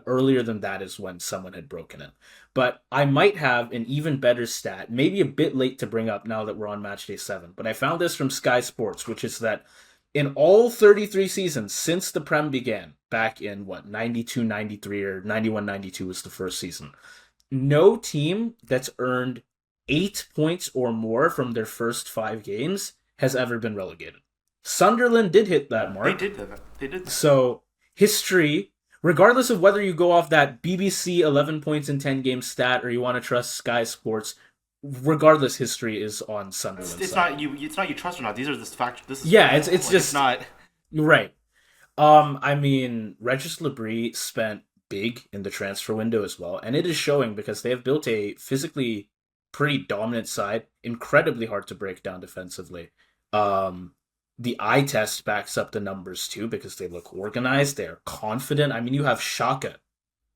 earlier than that is when someone had broken it. But I might have an even better stat, maybe a bit late to bring up now that we're on match day 7. But I found this from Sky Sports, which is that in all 33 seasons since the Prem began, back in 92, 93 or 91, 92 was the first season, no team that's earned 8 points or more from their first 5 games has ever been relegated. Sunderland did hit that mark. They did that. They did that. So history, regardless of whether you go off that BBC 11 points in 10 games stat or you want to trust Sky Sports, regardless, history is on Sunderland. It's not you. It's not you trust or not. These are just facts. This is yeah. It's just it's not right. I mean, Regis Labrie spent big in the transfer window as well, and it is showing because they have built a physically pretty dominant side, incredibly hard to break down defensively. The eye test backs up the numbers too because they look organized, they're confident. I mean, you have Shaka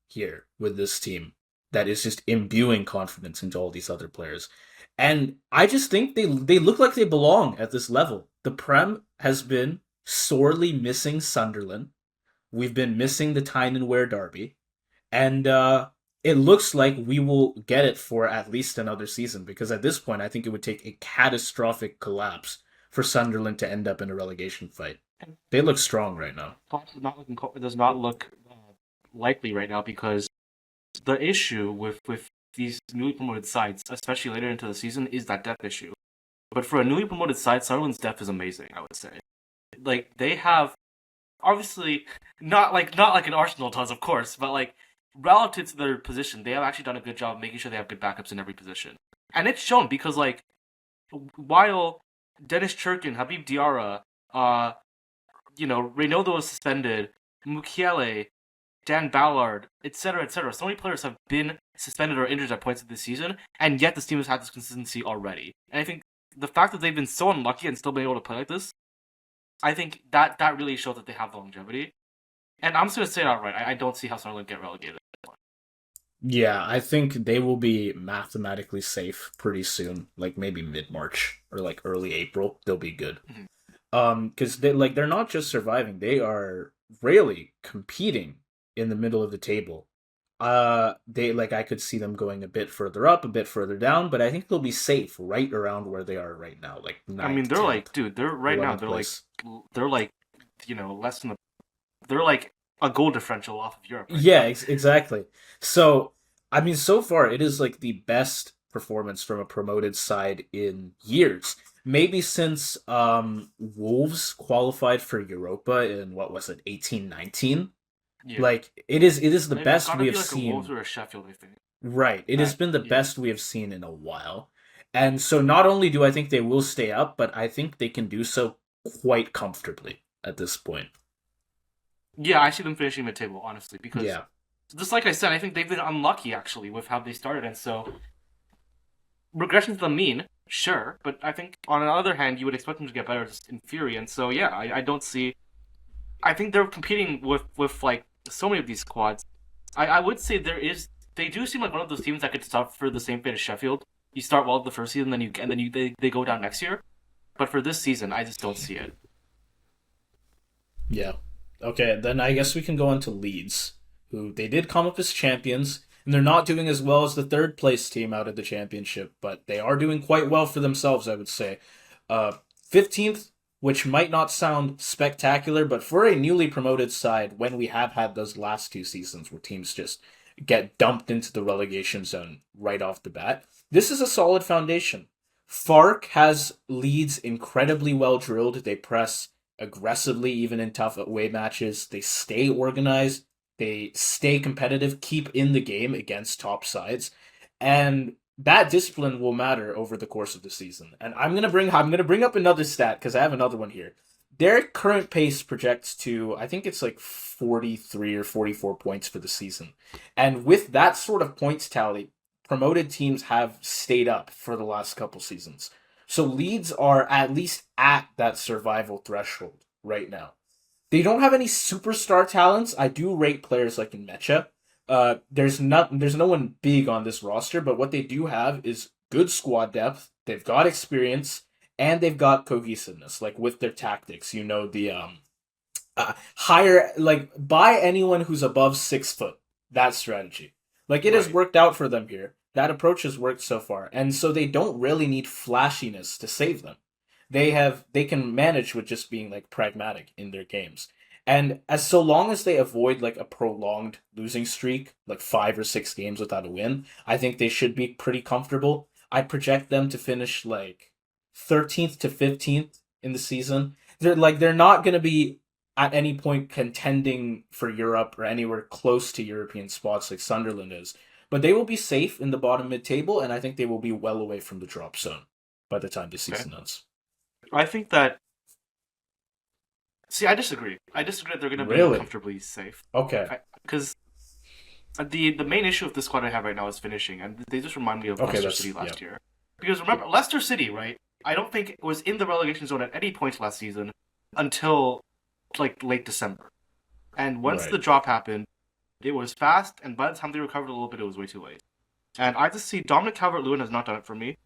here with this team that is just imbuing confidence into all these other players. And I just think they look like they belong at this level. The Prem has been sorely missing Sunderland. We've been missing the Tyne and Wear derby. And it looks like we will get it for at least another season because at this point I think it would take a catastrophic collapse for Sunderland to end up in a relegation fight. They look strong right now. It does not look likely right now because the issue with these newly promoted sides, especially later into the season, is that depth issue. But for a newly promoted side, Sunderland's depth is amazing, I would say. Like they have obviously not like an Arsenal does, of course, but like relative to their position, they have actually done a good job making sure they have good backups in every position. And it's shown because like while Dennis Churkin, Habib Diarra, Reynoldo was suspended, Mukiele, Dan Ballard, etc., etc. So many players have been suspended or injured at points of this season, and yet this team has had this consistency already. And I think the fact that they've been so unlucky and still been able to play like this, I think that really shows that they have the longevity. And I'm just going to say it outright. I don't see how Sunderland get relegated. Yeah, I think they will be mathematically safe pretty soon, like maybe mid-March or like early April. They'll be good. Because they're not just surviving; they are really competing in the middle of the table. I could see them going a bit further up, a bit further down, but I think they'll be safe right around where they are right now. Like I mean, they're 10th, like, dude, they're right now. They're like, less than they're like a goal differential off of Europe. Right yeah, exactly. So, I mean, so far it is like the best performance from a promoted side in years. Maybe since Wolves qualified for Europa in what was it, 1819? Yeah. Like it is the best we have seen. Wolves or a Sheffield, I think. Right, it has been the best we have seen in a while, and so not only do I think they will stay up, but I think they can do so quite comfortably at this point. Yeah, I see them finishing mid-table, honestly, because just like I said, I think they've been unlucky actually with how they started, and so regression to the mean, sure, but I think on the other hand, you would expect them to get better just in theory, and so yeah, I don't see. I think they're competing with like so many of these squads. I would say there is they do seem like one of those teams that could suffer the same fate as Sheffield. You start well the first season, they go down next year. But for this season, I just don't see it. Yeah. Okay, then I guess we can go on to Leeds, who they did come up as champions, and they're not doing as well as the third place team out of the championship, but they are doing quite well for themselves, I would say. 15th, which might not sound spectacular, but for a newly promoted side, when we have had those last 2 seasons where teams just get dumped into the relegation zone right off the bat, this is a solid foundation. Fark has Leeds incredibly well drilled. They press aggressively even in tough away matches. They stay organized. They stay competitive, keep in the game against top sides. And that discipline will matter over the course of the season. And I'm gonna bring up another stat because I have another one here. Their current pace projects to, I think it's like 43 or 44 points for the season. And with that sort of points tally, promoted teams have stayed up for the last couple seasons. So Leeds are at least at that survival threshold right now. They don't have any superstar talents. I do rate players like in Mecha. There's no one big on this roster, but what they do have is good squad depth. They've got experience and they've got cohesiveness, like with their tactics. You know, the higher, like buy anyone who's above 6 foot. That strategy, like it has worked out for them here. That approach has worked so far, and so they don't really need flashiness to save them. They can manage with just being like pragmatic in their games. And as so long as they avoid like a prolonged losing streak, like 5 or 6 games without a win, I think they should be pretty comfortable. I project them to finish like 13th to 15th in the season. They're not going to be at any point contending for Europe or anywhere close to European spots like Sunderland is. But they will be safe in the bottom mid-table, and I think they will be well away from the drop zone by the time the season ends. I think that... See, I disagree. I disagree that they're going to be comfortably safe. Okay. Because the main issue with this squad I have right now is finishing, and they just remind me of Leicester City last year. Because remember, Leicester City, right? I don't think it was in the relegation zone at any point last season until like late December. And once the drop happened, it was fast, and by the time they recovered a little bit, it was way too late. And I just see Dominic Calvert-Lewin has not done it for me.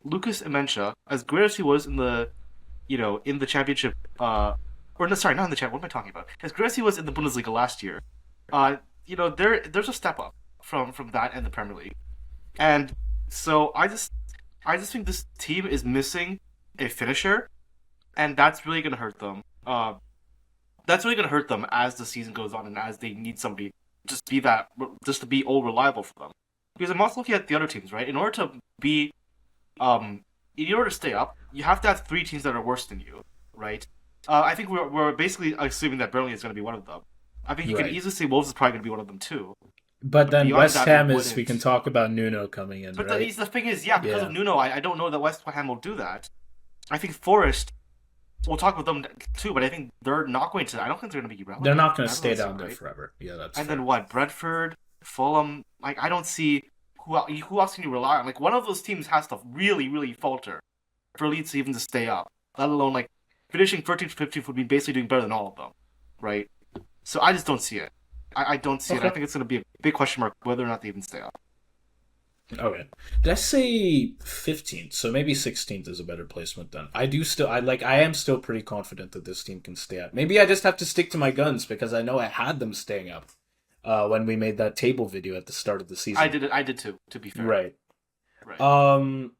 Lucas Emencha, as great as he was in the championship, not in the championship. What am I talking about? As great as he was in the Bundesliga last year, there's a step up from that and the Premier League. And so I just think this team is missing a finisher, and that's really gonna hurt them. That's really gonna hurt them as the season goes on, and as they need somebody just to be all reliable for them. Because I'm also looking at the other teams, right? In order to stay up, you have to have 3 teams that are worse than you, right? I think we're basically assuming that Burnley is going to be one of them. I think you can easily say Wolves is probably going to be one of them too. But then West Ham we can talk about Nuno coming in, but right? the thing is, because of Nuno, I don't know that West Ham will do that. I think Forest, we'll talk about them too, but I think they're not going to. I don't think they're going to be relevant. They're not going to stay down there forever. Yeah, that's. And then what? Brentford, Fulham. Like I don't see who else can you rely on. Like one of those teams has to really, really falter for Leeds even to stay up. Let alone like finishing 13th to 15th would be basically doing better than all of them, right? So I just don't see it. I don't see it. I think it's going to be a big question mark whether or not they even stay up. Okay. Did I say 15th? So maybe 16th is a better placement then. I am still pretty confident that this team can stay up. Maybe I just have to stick to my guns because I know I had them staying up when we made that table video at the start of the season. I did too, to be fair. Right.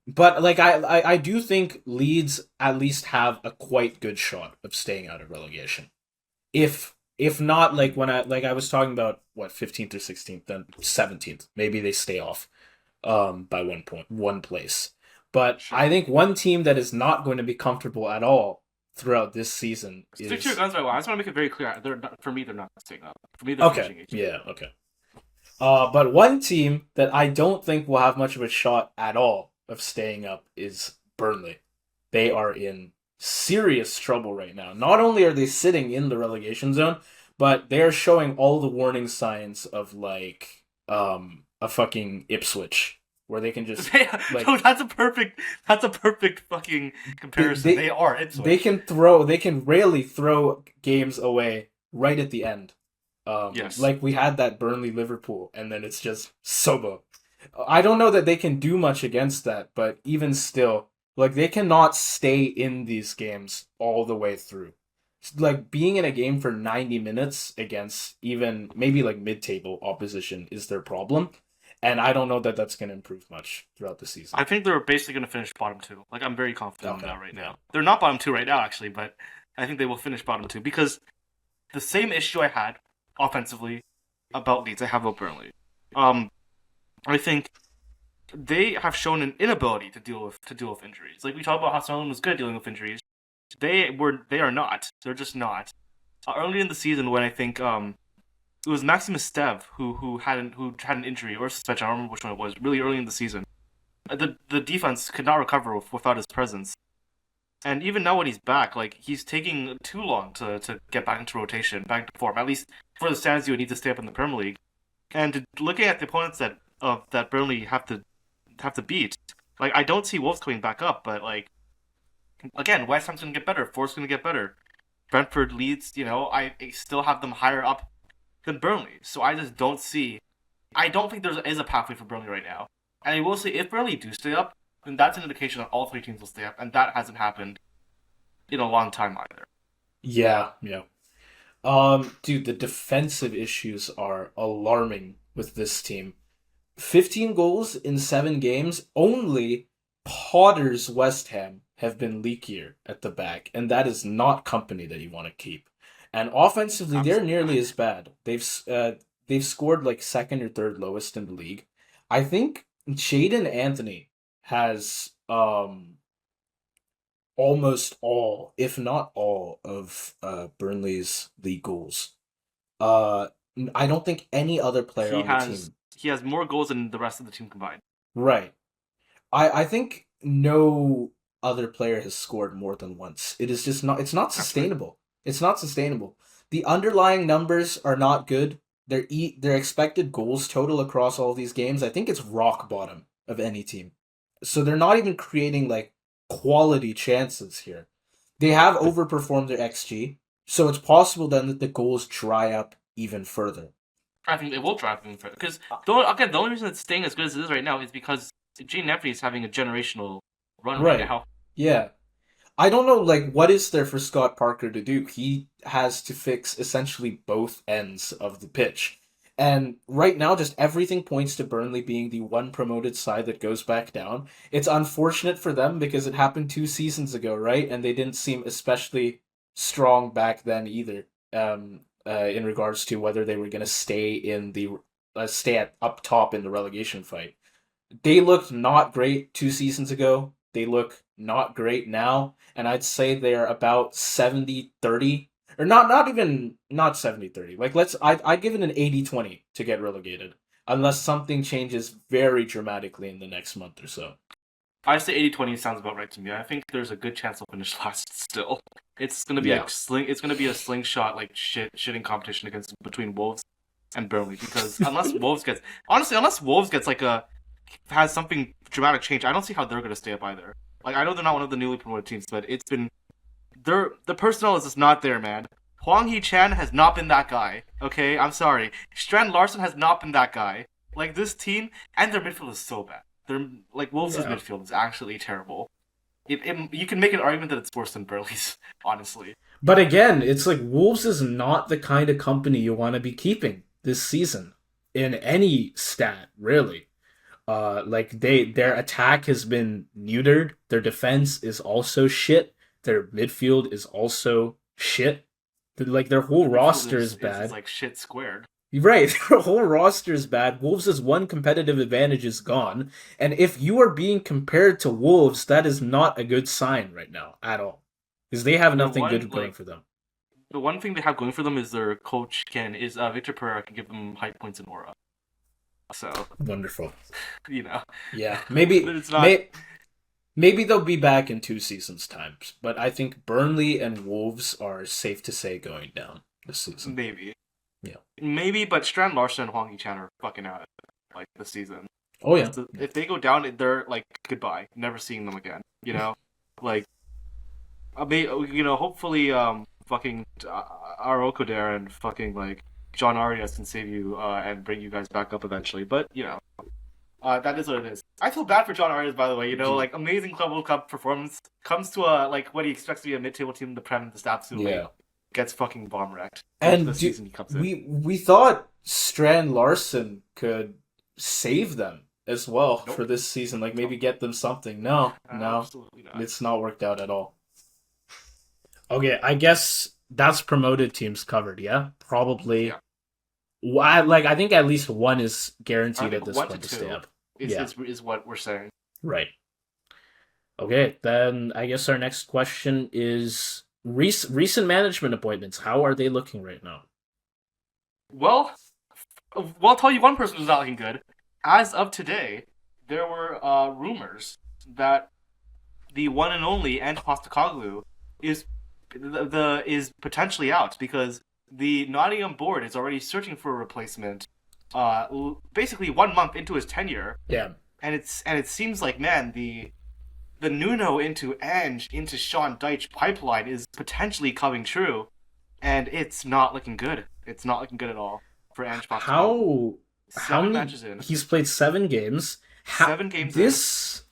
But like I do think Leeds at least have a quite good shot of staying out of relegation. If not, like when I was talking about 15th or 16th, then 17th. Maybe they stay off by one place. But sure. I think one team that is not going to be comfortable at all throughout this season is... Stick to your guns right well. I just want to make it very clear. For me, they're not staying up. For me, they're finishing each other. Okay. But one team that I don't think will have much of a shot at all of staying up is Burnley. They are in serious trouble right now. Not only are they sitting in the relegation zone, but they are showing all the warning signs of like a fucking Ipswich, where they can just no, that's a perfect fucking comparison. They are Ipswich. They can really throw games away right at the end. Yes. Like we had that Burnley Liverpool, and then it's just Sobo. I don't know that they can do much against that, but even still, like they cannot stay in these games all the way through. Like being in a game for 90 minutes against even maybe like mid-table opposition is their problem, and I don't know that that's going to improve much throughout the season. I think they're basically going to finish bottom two. Like, I'm very confident Okay, in that right yeah. now. They're not bottom two right now, actually, but I think they will finish bottom two because the same issue I had offensively about Leeds, I have about Burnley. I think they have shown an inability to deal with injuries. Like we talked about how Sunderland was good at dealing with injuries. They are not. They're just not. Early in the season, when I think it was Maximus Stev who had an injury or suspension. I don't remember which one it was. Really early in the season, the defense could not recover without his presence. And even now when he's back, like he's taking too long to get back into rotation, back to form. At least for the standards you would need to stay up in the Premier League. And looking at the opponents that Burnley have to beat, like I don't see Wolves coming back up, but like again, West Ham's gonna get better, Forest's gonna get better. Brentford, Leeds, I still have them higher up than Burnley. So I just don't see. I don't think there is a pathway for Burnley right now. And I will say, if Burnley do stay up, then that's an indication that all three teams will stay up, and that hasn't happened in a long time either. Yeah, yeah. Dude, the defensive issues are alarming with this team. 15 goals in 7 games. Only Potter's West Ham have been leakier at the back, and that is not company that you want to keep. And offensively, they're Absolutely nearly not. as bad. They've scored like second or third lowest in the league. I think Jaden Anthony has almost all, if not all, of Burnley's league goals. Uh, I don't think any other player He on the has team. he has more goals than the rest of the team combined. Right. I think no other player has scored more than once. It is just not. It's not Absolutely. sustainable. It's not sustainable. The underlying numbers are not good. Their expected goals total across all these games, I think it's rock bottom of any team. So they're not even creating like quality chances here. They have overperformed their XG, so it's possible then that the goals dry up even further. I think it will drive him further because the only reason it's staying as good as it is right now is because Gene Anthony is having a generational run right Right. now. Yeah. I don't know, like, what is there for Scott Parker to do? He has to fix essentially both ends of the pitch. And right now, just everything points to Burnley being the one promoted side that goes back down. It's unfortunate for them because it happened 2 seasons ago, right? And they didn't seem especially strong back then either. In regards to whether they were going to stay in the stay at up top in the relegation fight. They looked not great 2 seasons ago. They look not great now. And I'd say they're about 70-30. Or not even not 70-30. Like I'd give it an 80-20 to get relegated. Unless something changes very dramatically in the next month or so. I say 80-20 sounds about right to me. I think there's a good chance they'll finish last still. It's gonna be Yeah. a slingshot like shitting competition against between Wolves and Burnley because unless Wolves gets like has something dramatic change, I don't see how they're gonna stay up either. Like I know they're not one of the newly promoted teams, but it's been the personnel is just not there, man. Hwang Hee-chan has not been that guy. Okay, I'm sorry. Strand Larson has not been that guy. Like this team and their midfield is so bad. They're like Wolves' Yeah. midfield is actually terrible. You can make an argument that it's worse than Burnley's, honestly. But again, it's like Wolves is not the kind of company you want to be keeping this season in any stat, really. Like their attack has been neutered. Their defense is also shit. Their midfield is also shit. Like their whole The midfield roster is is bad. like shit squared. Right, their whole roster is bad. Wolves' one competitive advantage is gone. And if you are being compared to Wolves, that is not a good sign right now at all. Because they have The nothing one good going like for them. the one thing they have going for them is their coach Victor Pereira can give them height points and aura. So Wonderful. you know, Yeah, maybe it's not maybe they'll be back in 2 seasons times, but I think Burnley and Wolves are safe to say going down this season. maybe. Yeah. Maybe, but Strand Larson and Hwang Hee-chan are fucking out like this season. Oh yeah. If they go down, they're like goodbye, never seeing them again. Like hopefully, fucking Aroko there and fucking like John Arias can save you and bring you guys back up eventually. But that is what it is. I feel bad for John Arias, by the way. Like amazing Club World Cup performance comes to like what he expects to be a mid-table team in the Prem, just absolutely gets fucking bomb wrecked. And we thought Strand Larson could save them as well for this season, like maybe get them something. No, absolutely not. It's not worked out at all. Okay, I guess that's promoted teams covered. Yeah, probably. Yeah. I think at least one is guaranteed at this point to stay up. Is what we're saying. Right. Okay, then I guess our next question is recent management appointments. How are they looking right now? Well, I'll tell you one person who's not looking good. As of today, there were rumors that the one and only Antoine Semenyo is potentially out because the Nottingham board is already searching for a replacement. Basically 1 month into his tenure. Yeah. And it seems like, man, the Nuno into Ange into Sean Dyche pipeline is potentially coming true, and it's not looking good. It's not looking good at all for Ange Postecoglou. How many matches in? He's played 7 games. 7 games. This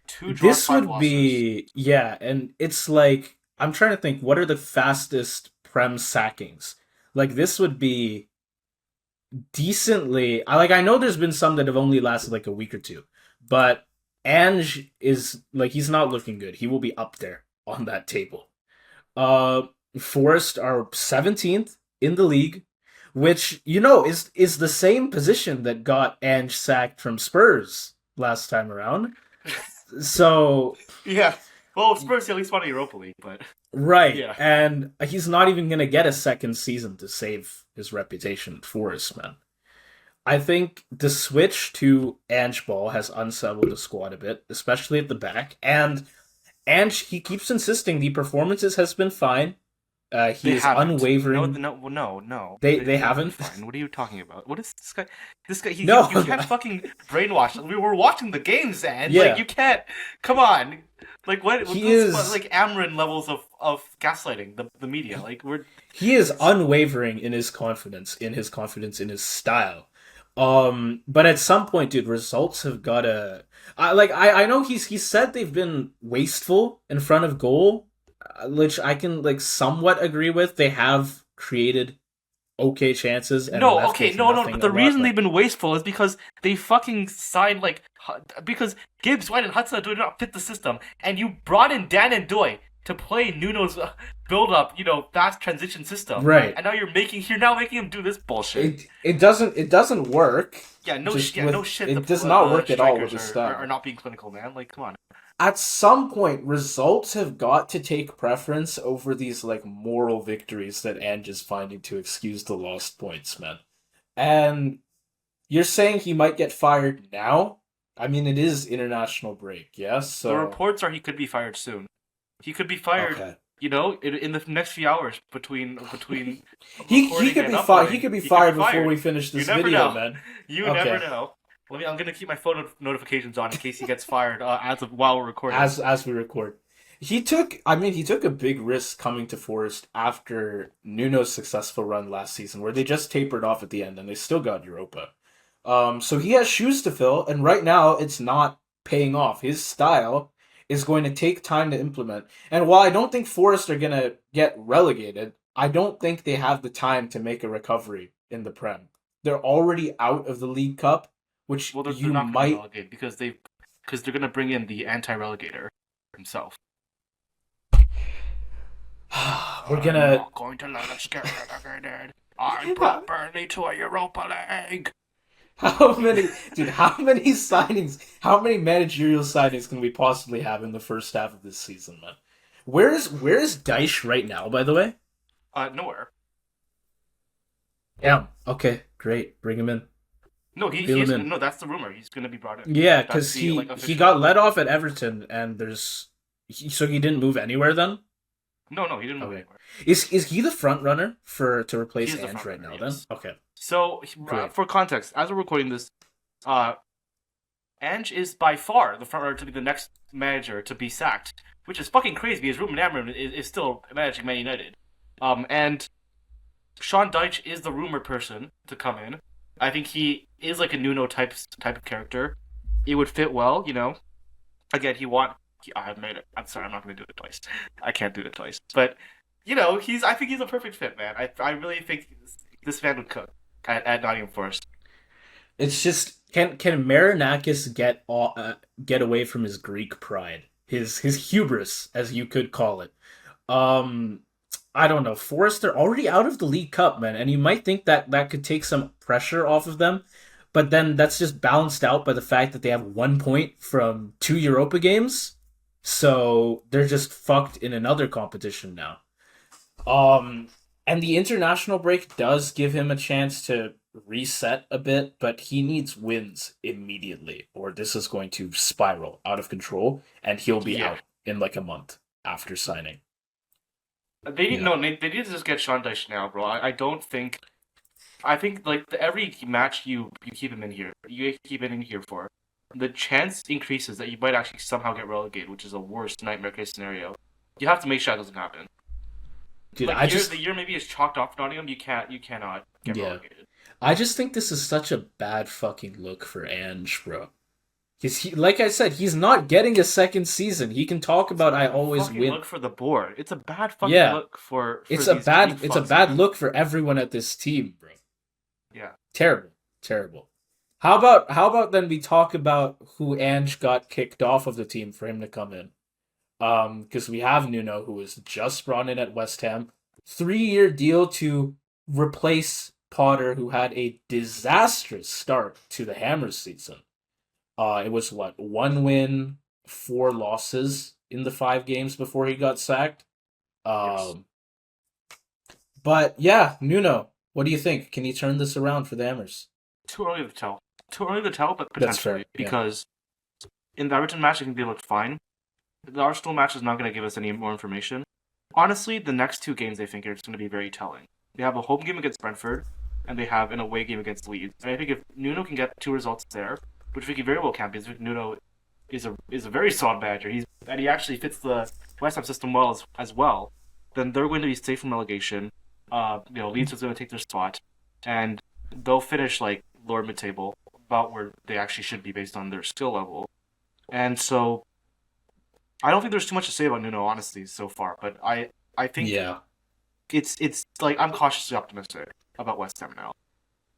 2 draws, this would 5 losses. Be and it's like I'm trying to think what are the fastest Prem sackings. Like this would be decently. I know there's been some that have only lasted like a week or two, but Ange is like he's not looking good. He will be up there on that table. Forest are 17th in the league, which is the same position that got Ange sacked from Spurs last time around. So yeah, well, Spurs at least won a Europa League, but right, yeah. And he's not even gonna get a second season to save his reputation at Forest, man. I think the switch to Ange ball has unsettled the squad a bit, especially at the back. And Ange, he keeps insisting the performances has been fine. He is unwavering. No. They haven't. Fine. What are you talking about? What is this guy? You can't fucking brainwash. We were watching the games, and you can't. Come on. Like what? He is like Amrin levels of gaslighting the media. He is unwavering in his confidence in his style. But at some point, dude, results have gotta. I know he said they've been wasteful in front of goal, which I can somewhat agree with. They have created okay chances. And no. But the reason they've been wasteful is because they fucking signed because Gibbs, White, and Hudson do not fit the system, and you brought in Dan and Doy to play Nuno's build-up, fast transition system. Right. And now you're now making him do this bullshit. It doesn't work. Yeah, no shit. It does not work at all with the style. Are not being clinical, man. Come on. At some point, results have got to take preference over these moral victories that Ange is finding to excuse the lost points, man. And you're saying he might get fired now? I mean, it is international break, yes? So... The reports are he could be fired soon. He could be fired, in the next few hours between he could be fired. He could be fired before we finish this video, man. You never know. I'm gonna keep my phone notifications on in case he gets fired while we're recording. As we record, he took a big risk coming to Forest after Nuno's successful run last season, where they just tapered off at the end and they still got Europa. So he has shoes to fill, and right now it's not paying off. His style is going to take time to implement. And while I don't think Forest are going to get relegated, I don't think they have the time to make a recovery in the Prem. They're already out of the League Cup, which they're not going to relegate because they're going to bring in the anti-relegator himself. I'm not going to let us get relegated. I brought Burnley to a Europa League. How many signings, how many managerial signings can we possibly have in the first half of this season, man? Where is Dyche right now, by the way? Nowhere. Yeah. Okay. Great. Bring him in. No, no. That's the rumor. He's going to be brought in. Yeah, because he got let off at Everton, and so he didn't move anywhere then. No, he didn't move anywhere. Is he the front runner to replace Ange right now? Yes. Then okay. So for context, as we're recording this, Ange is by far the front runner to be the next manager to be sacked, which is fucking crazy because Ruben Amorim is still managing Man United. And Sean Dyche is the rumored person to come in. I think he is like a Nuno type of character. It would fit well, you know. Again, I made it. I'm sorry, I'm not going to do it twice. I can't do it twice. But you know, I think he's a perfect fit, man. I really think this man would cook at Nottingham Forest. It's just can Marinakis get away from his Greek pride, his hubris, as you could call it. I don't know. Forest, they're already out of the League Cup, man, and you might think that that could take some pressure off of them, but then that's just balanced out by the fact that they have 1 point from 2 Europa games, so they're just fucked in another competition now. And the international break does give him a chance to reset a bit, but he needs wins immediately, or this is going to spiral out of control, and he'll be out in like a month after signing. They need they need to just get Sean Dyche now, bro. I don't think. I think like every match you keep him in here, you keep him in here for, the chance increases that you might actually somehow get relegated, which is a worst nightmare case scenario. You have to make sure that doesn't happen. Dude, like the year maybe is chalked off for Nottingham. You cannot get relegated. I just think this is such a bad fucking look for Ange, bro. Because like I said, he's not getting a second season. He can talk about I always win. Look for the board. It's a bad fucking look for it's a bad look for everyone at this team, bro. Yeah. Terrible. How about then we talk about who Ange got kicked off of the team for him to come in? Because we have Nuno, who was just brought in at West Ham, 3-year deal to replace Potter, who had a disastrous start to the Hammers season. It was 1 win, 4 losses in the 5 games before he got sacked. Yes. But yeah, Nuno, what do you think? Can he turn this around for the Hammers? Too early to tell. But potentially. That's fair, because in the Everton match, I think they looked fine. The Arsenal match is not going to give us any more information. Honestly, the next 2 games, I think, are just going to be very telling. They have a home game against Brentford, and they have an away game against Leeds. And I think if Nuno can get 2 results there, which he very well can, because Nuno is a very solid manager. He actually fits the West Ham system well as well. Then they're going to be safe from relegation. Leeds is going to take their spot, and they'll finish like lower mid-table, about where they actually should be based on their skill level. And so, I don't think there's too much to say about Nuno, honestly, so far. But I think it's like I'm cautiously optimistic about West Ham now.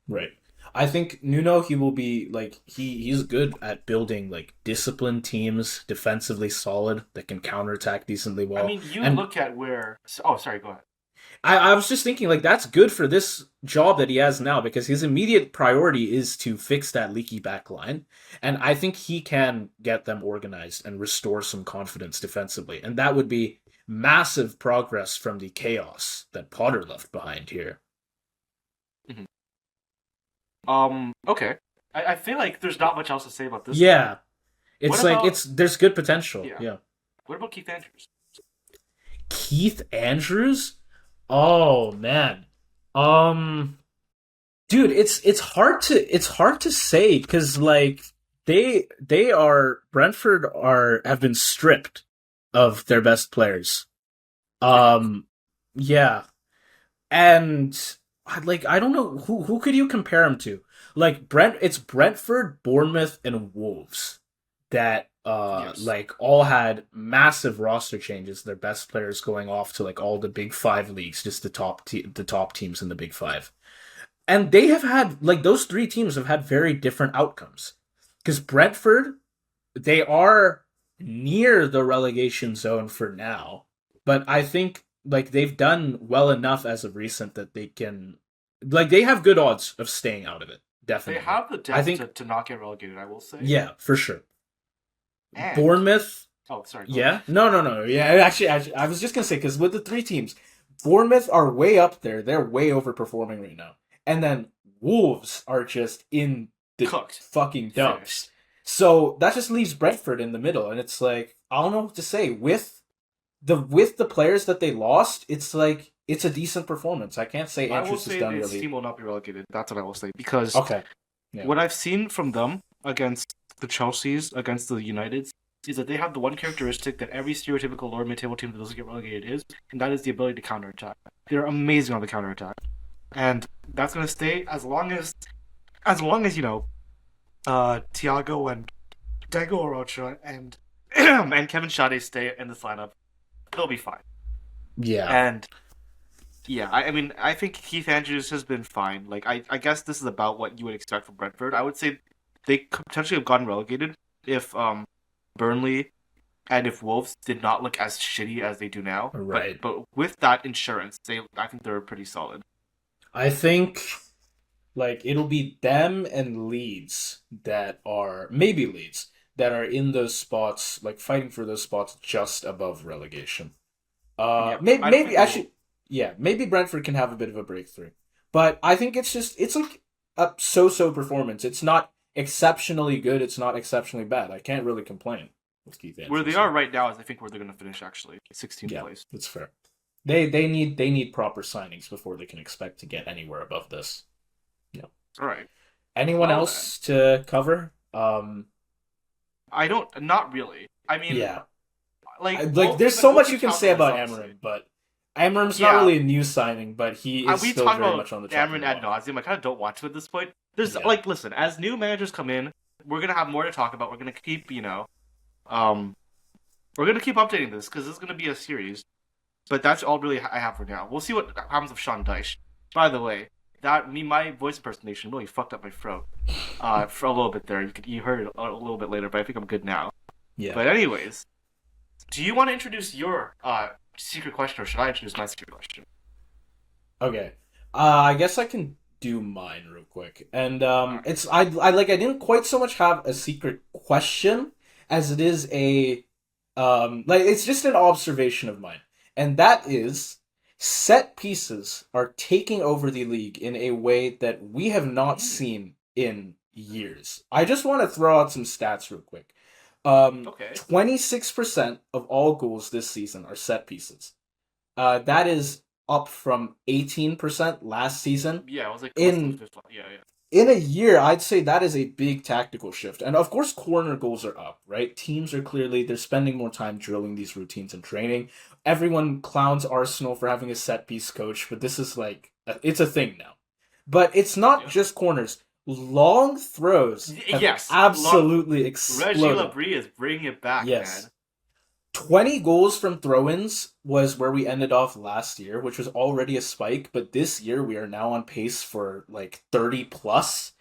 Right. I think Nuno, he will be like he's good at building like disciplined teams, defensively solid, that can counterattack decently well. I mean, look at where. Oh, sorry. Go ahead. I was just thinking like that's good for this job that he has now, because his immediate priority is to fix that leaky back line, and I think he can get them organized and restore some confidence defensively, and that would be massive progress from the chaos that Potter left behind here. Mm-hmm. Okay. I feel like there's not much else to say about this. Yeah. There's good potential. Yeah. What about Keith Andrews? Keith Andrews? Oh man. Dude, it's hard to say, because like Brentford have been stripped of their best players. Yeah. And I don't know who could you compare him to? Like it's Brentford, Bournemouth, and Wolves that all had massive roster changes. Their best players going off to like all the Big 5 leagues, just the top teams in the Big 5. And they have had like those 3 teams have had very different outcomes. Because Brentford, they are near the relegation zone for now, but I think like they've done well enough as of recent that they can, like, they have good odds of staying out of it. Definitely, they have the depth to not get relegated, I will say. Yeah, for sure. And Bournemouth. Oh, sorry. Yeah, no. Yeah, actually, I was just gonna say, because with the 3 teams, Bournemouth are way up there. They're way overperforming right now, and then Wolves are just in the fucking dumps. So that just leaves Brentford in the middle, and it's like I don't know what to say with the players that they lost. It's like it's a decent performance. I can't say Andrews has done really. This team will not be relegated. That's what I will say, because yeah. What I've seen from them against the Chelseas, against the Uniteds, is that they have the one characteristic that every stereotypical lower mid-table team that doesn't get relegated is, and that is the ability to counterattack. They're amazing on the counterattack. and that's gonna stay as long as Thiago and Diego Orocho and and Kevin Schade stay in this lineup, they'll be fine. Yeah. And yeah, I mean, I think Keith Andrews has been fine. Like, I guess this is about what you would expect from Brentford. I would say they could potentially have gotten relegated if Burnley and if Wolves did not look as shitty as they do now. Right. But with that insurance, I think they're pretty solid. I think like it'll be them and Leeds that are maybe Leeds that are in those spots, like fighting for those spots just above relegation. Yeah, Maybe, I don't maybe think they'll. actually, yeah, maybe Brentford can have a bit of a breakthrough, but I think it's like a so-so performance. It's not exceptionally good. It's not exceptionally bad. I can't really complain with Keith Where they Andrews. are right now is I think where they're going to finish actually, 16th Yeah, place. that's fair. They need proper signings before they can expect to get anywhere above this. Yeah. All right. Anyone Well then, else to cover? I don't. Not really. I mean, Yeah. There's so we'll much keep you can touting say this, about obviously. Amarim, but Amarim's not Yeah, really a new signing, but he is we still talked very about much on the chopping Cameron ad block. nauseum. I kind of don't want to at this point. There's Yeah. like, listen, as new managers come in, we're gonna have more to talk about. We're gonna keep, um, we're gonna keep updating this because this is gonna be a series. But that's all really I have for now. We'll see what happens with Sean Dyche. By the way, my voice impersonation really fucked up my throat, for a little bit there. You heard it a little bit later, but I think I'm good now. Yeah. But anyways, do you want to introduce your secret question, or should I introduce my secret question? Okay. I guess I can do mine real quick. And Alright. I didn't quite so much have a secret question as it is a like it's just an observation of mine. And that is set pieces are taking over the league in a way that we have not seen in years. I just want to throw out some stats real quick. Okay. 26% of all goals this season are set pieces. That is up from 18% last season. Yeah, it was like less than the In fifth one. Yeah, yeah. in a year, I'd say that is a big tactical shift. And of course, corner goals are up, right? Teams are clearly they're spending more time drilling these routines and training. Everyone clowns Arsenal for having a set piece coach, but this is like it's a thing now. But it's not Yeah. just corners. Long throws have Yes, absolutely Reggie exploded. Labrie is bringing it back, man. Yes. 20 goals from throw-ins was where we ended off last year, which was already a spike, but this year we are now on pace for like 30 plus.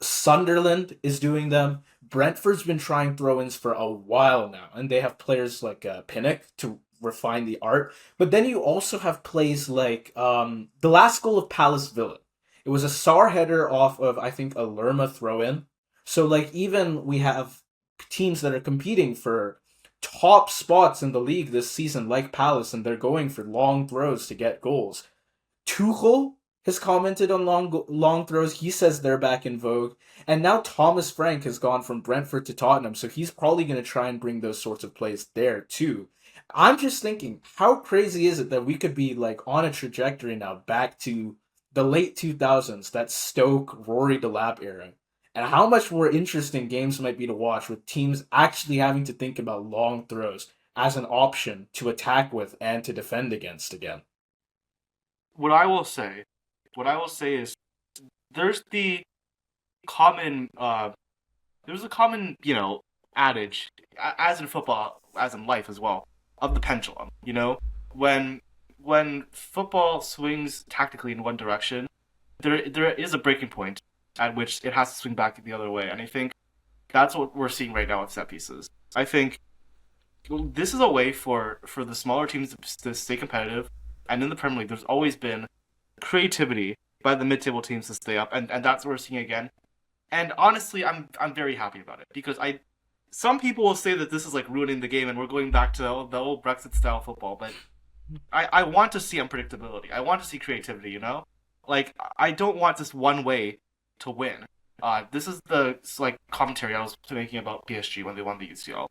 Sunderland is doing them. Brentford's been trying throw-ins for a while now, and they have players like Pinnock to refine the art. But then you also have plays like the last goal of Palace Villa. It was a Sar header off of I think a Lerma throw-in. So like even we have teams that are competing for top spots in the league this season, like Palace, and they're going for long throws to get goals. Tuchel has commented on long throws. He says they're back in vogue. And now Thomas Frank has gone from Brentford to Tottenham, so he's probably going to try and bring those sorts of plays there too. I'm just thinking, how crazy is it that we could be like on a trajectory now back to the late 2000s, that Stoke Rory Delap era, and how much more interesting games might be to watch with teams actually having to think about long throws as an option to attack with and to defend against again. What I will say, what I will say is, there's the common, there's a common, adage, as in football, as in life as well, of the pendulum. When when football swings tactically in one direction, there is a breaking point at which it has to swing back the other way, and I think that's what we're seeing right now with set pieces. I think this is a way for the smaller teams to stay competitive, and in the Premier League, there's always been creativity by the mid-table teams to stay up, and that's what we're seeing again. And honestly, I'm very happy about it because some people will say that this is like ruining the game and we're going back to the old Brexit style football, but I want to see unpredictability. I want to see creativity. Like I don't want this one way to win. This is the like commentary I was making about PSG when they won the UCL.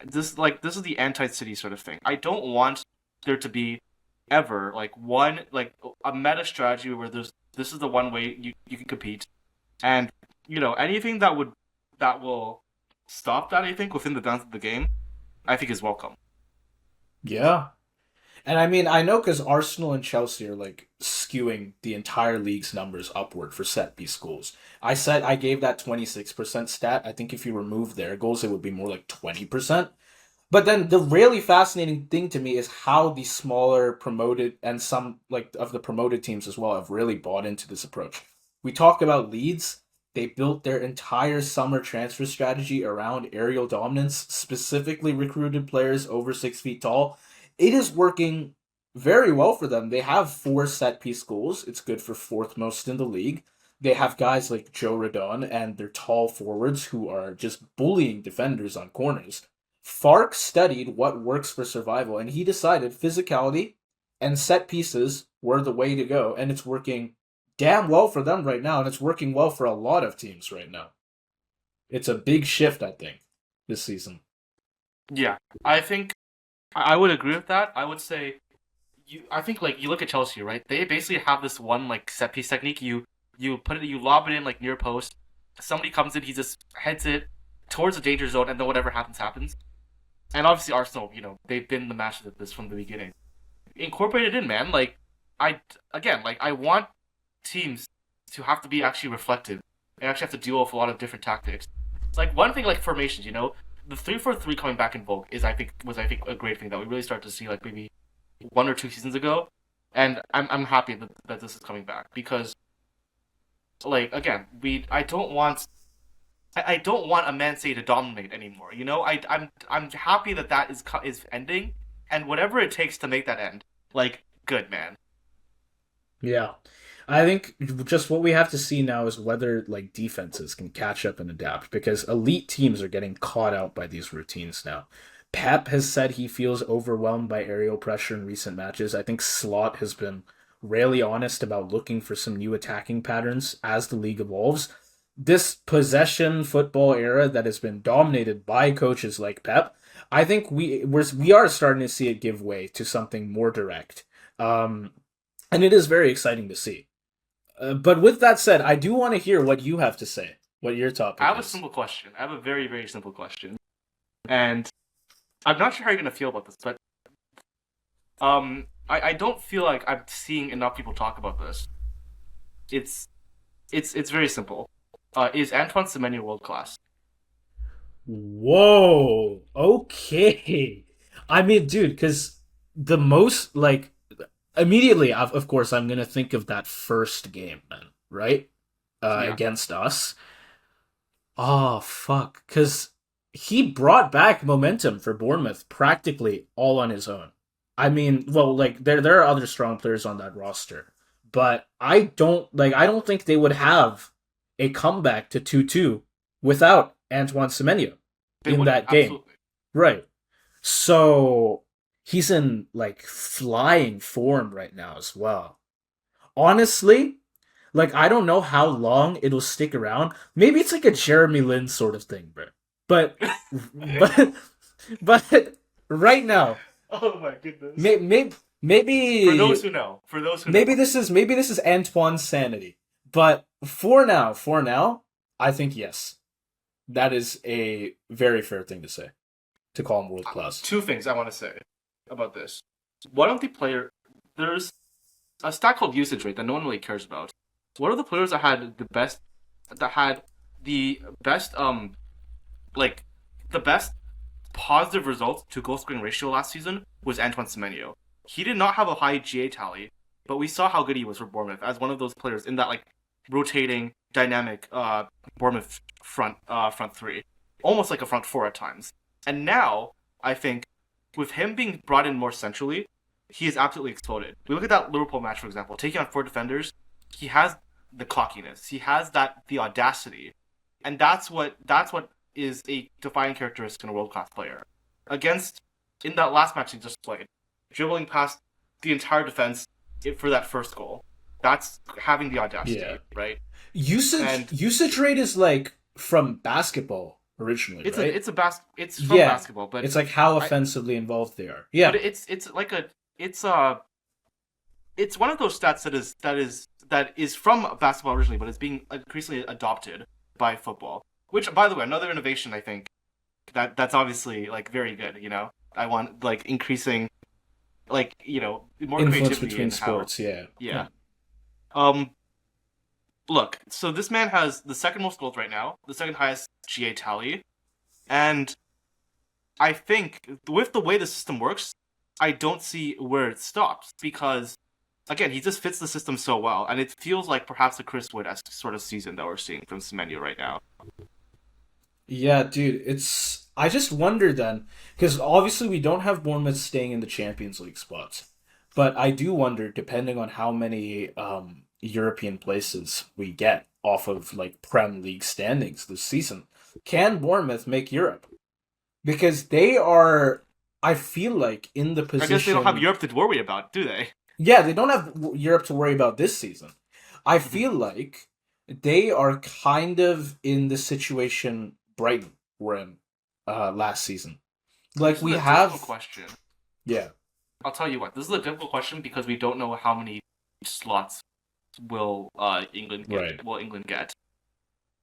This is the anti-City sort of thing. I don't want there to be ever like one like a meta strategy where this is the one way you can compete, and anything that will stop that, I think, within the bounds of the game, I think is welcome. Yeah. And I mean, I know because Arsenal and Chelsea are like skewing the entire league's numbers upward for set piece goals. I gave that 26% stat. I think if you remove their goals, it would be more like 20%. But then the really fascinating thing to me is how the smaller promoted and some like of the promoted teams as well have really bought into this approach. We talk about Leeds. They built their entire summer transfer strategy around aerial dominance, specifically recruited players over 6 feet tall. It is working very well for them. They have 4 set-piece goals. It's good for fourth most in the league. They have guys like Joe Rodon and their tall forwards who are just bullying defenders on corners. Fark studied what works for survival, and he decided physicality and set pieces were the way to go, and it's working damn well for them right now, and it's working well for a lot of teams right now. It's a big shift, I think, this season. Yeah, I think I would agree with that. I would say I think like you look at Chelsea, right? They basically have this one like set piece technique. You lob it in like near post. Somebody comes in, he just heads it towards the danger zone, and then whatever happens happens. And obviously Arsenal, they've been the masters at this from the beginning. Incorporate it in, man. Like I want teams to have to be actually reflective and actually have to deal with a lot of different tactics. It's like one thing like formations, the 3-4-3 coming back in vogue was I think a great thing that we really started to see like maybe 1 or 2 seasons ago, and I'm happy that this is coming back because like again I don't want a Man City to dominate anymore. I'm happy that is ending, and whatever it takes to make that end, like good man. Yeah. I think just what we have to see now is whether like defenses can catch up and adapt because elite teams are getting caught out by these routines now. Pep has said he feels overwhelmed by aerial pressure in recent matches. I think Slot has been really honest about looking for some new attacking patterns as the league evolves. This possession football era that has been dominated by coaches like Pep, I think we are starting to see it give way to something more direct. And it is very exciting to see. But with that said, I do want to hear what you have to say, what your topic is. I have a simple question. I have a very, very simple question. And I'm not sure how you're going to feel about this, but I don't feel like I'm seeing enough people talk about this. It's very simple. Is Antoine Semenyo world class? Whoa. Okay. I mean, dude, because the most, like, immediately, of course, I'm going to think of that first game, man, right? Yeah. Against us. Oh, fuck. Because he brought back momentum for Bournemouth practically all on his own. I mean, well, like, there are other strong players on that roster, but I don't think they would have a comeback to 2-2 without Antoine Semenyo in that game. Absolutely. Right. So he's in like flying form right now as well. Honestly, like I don't know how long it'll stick around. Maybe it's like a Jeremy Lin sort of thing, bro. But but right now, oh my goodness. Maybe for those who know, maybe this is Antoine's sanity. But for now, I think yes. That is a very fair thing to say. To call him world class. 2 things I want to say about this. One of the there's a stat called usage rate that no one really cares about. One of the players that had the best positive results to goal scoring ratio last season was Antoine Semenyo. He did not have a high GA tally, but we saw how good he was for Bournemouth as one of those players in that like rotating, dynamic Bournemouth front 3, almost like a front 4 at times. And now I think with him being brought in more centrally, he is absolutely exploded. We look at that Liverpool match, for example, taking on 4 defenders. He has the cockiness. He has the audacity, and that's what is a defining characteristic in a world class player. In that last match he just played, dribbling past the entire defense for that first goal. That's having the audacity, right? Usage rate is like from basketball originally, right? It's from basketball, but it's like how offensively involved they are. Yeah, but it's one of those stats that is from basketball originally, but it's being increasingly adopted by football. Which, by the way, another innovation I think that's obviously like very good. I want like increasing more Influence creativity between in sports, how, yeah. yeah. Um, look, so this man has the second most goals right now, the second highest GA tally, and I think with the way the system works, I don't see where it stops because, again, he just fits the system so well, and it feels like perhaps a Chris Wood-esque sort of season that we're seeing from Semenyo right now. Yeah, dude, I just wonder then, because obviously we don't have Bournemouth staying in the Champions League spots, but I do wonder, depending on how many European places we get off of like Prem League standings this season, can Bournemouth make Europe? Because they are, I feel like, in the I guess they don't have position. Europe to worry about, do they? Yeah, they don't have Europe to worry about this season. I feel like they are kind of in the situation Brighton were in last season. Like This is we a difficult have, question. yeah, I'll tell you what, this is a difficult question because we don't know how many slots will England get. right. Will England get?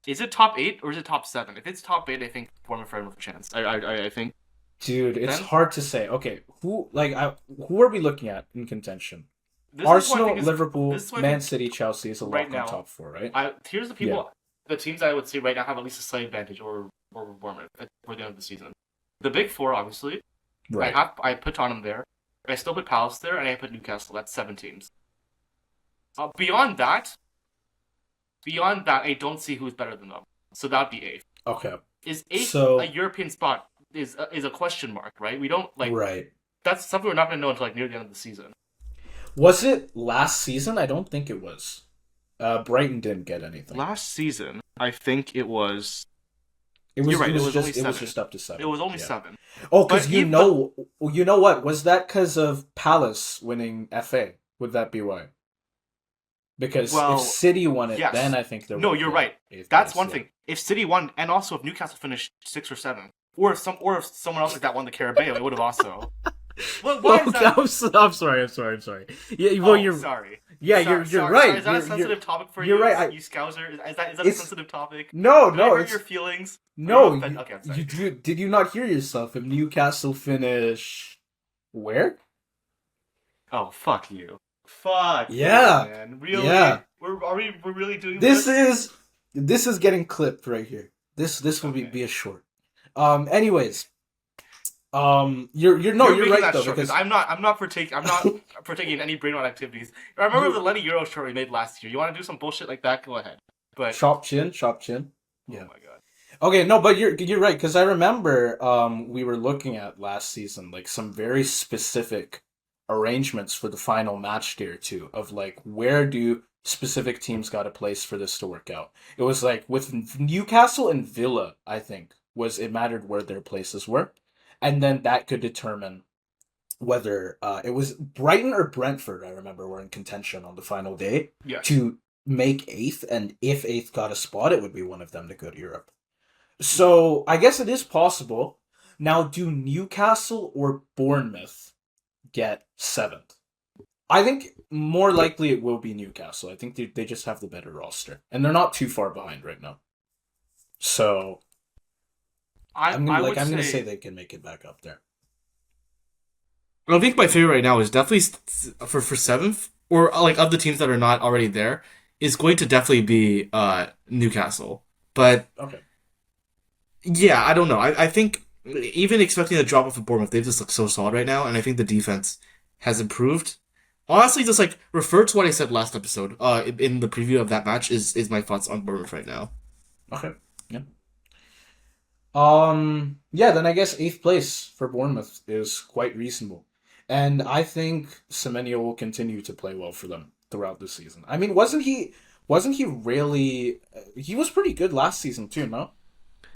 Is it top 8 or is it top 7? If it's top 8, I think Bournemouth have a chance. I think. Dude, it's Then hard to say. Okay, who are we looking at in contention? this is what I Arsenal, think is Liverpool, this is what I Man think City, Chelsea is a right lock on now. top four, right? Here's the Yeah. the teams I would say right now have at least a slight advantage over Bournemouth for the end of the season. The big four, obviously. Right. I put Tottenham there. I still put Palace there, and I put Newcastle. That's 7 teams. Beyond that, I don't see who's better than them. So that'd be 8th. Okay. Is 8th So a European spot? Is a question mark, right? We don't right. That's something we're not going to know until near the end of the season. Was it last season? I don't think it was. Brighton didn't get anything. Last season, I think it was. It was. You're right. It was only 7. just up to 7. It was only Yeah. 7. Oh, because But you know what? Was that because of Palace winning FA? Would that be why? Because if City won it, yes. then I think there. No, you're right. That's one thing. If City won, and also if Newcastle finished 6 or 7, or if someone else like that won the Carabao, it would have also. Well, why is that? I'm sorry. Yeah, well, you're sorry. Yeah, you're right. Is that a sensitive topic for you're you? Right. You Scouser? Is that a sensitive topic? No, Did I hurt it's your feelings. no. Okay, I'm sorry. Did you not hear yourself? If Newcastle finish where? Oh, fuck you. Fuck. Yeah. You, man. Really? Yeah. We're really doing this? This is getting clipped right here. This will be a short. Anyways. You're right though, because I'm not partaking in any brainrot activities. I remember the Lenny Euro short we made last year. You want to do some bullshit like that? Go ahead. But chop chin. Yeah. Oh my god. Okay, no, but you're right, because I remember we were looking at last season like some very specific arrangements for the final match day or two of like where do specific teams got a place for this to work out. It was like with Newcastle and Villa, I think it mattered where their places were. And then that could determine whether it was Brighton or Brentford, I remember, were in contention on the final day to make 8th. And if 8th got a spot, it would be one of them to go to Europe. So I guess it is possible. Now, do Newcastle or Bournemouth get 7th? I think more likely it will be Newcastle. I think they just have the better roster. And they're not too far behind right now. So I'm gonna say they can make it back up there. I think my favorite right now is definitely for 7th, or like of the teams that are not already there, is going to definitely be Newcastle. But okay, yeah, I don't know. I think even expecting a drop off of Bournemouth, they just look so solid right now, and I think the defense has improved. Honestly, just like refer to what I said last episode. In the preview of that match is my thoughts on Bournemouth right now. Okay. Yeah. Yeah, then I guess 8th place for Bournemouth is quite reasonable. And I think Semenyo will continue to play well for them throughout the season. I mean, wasn't he really he was pretty good last season too, no?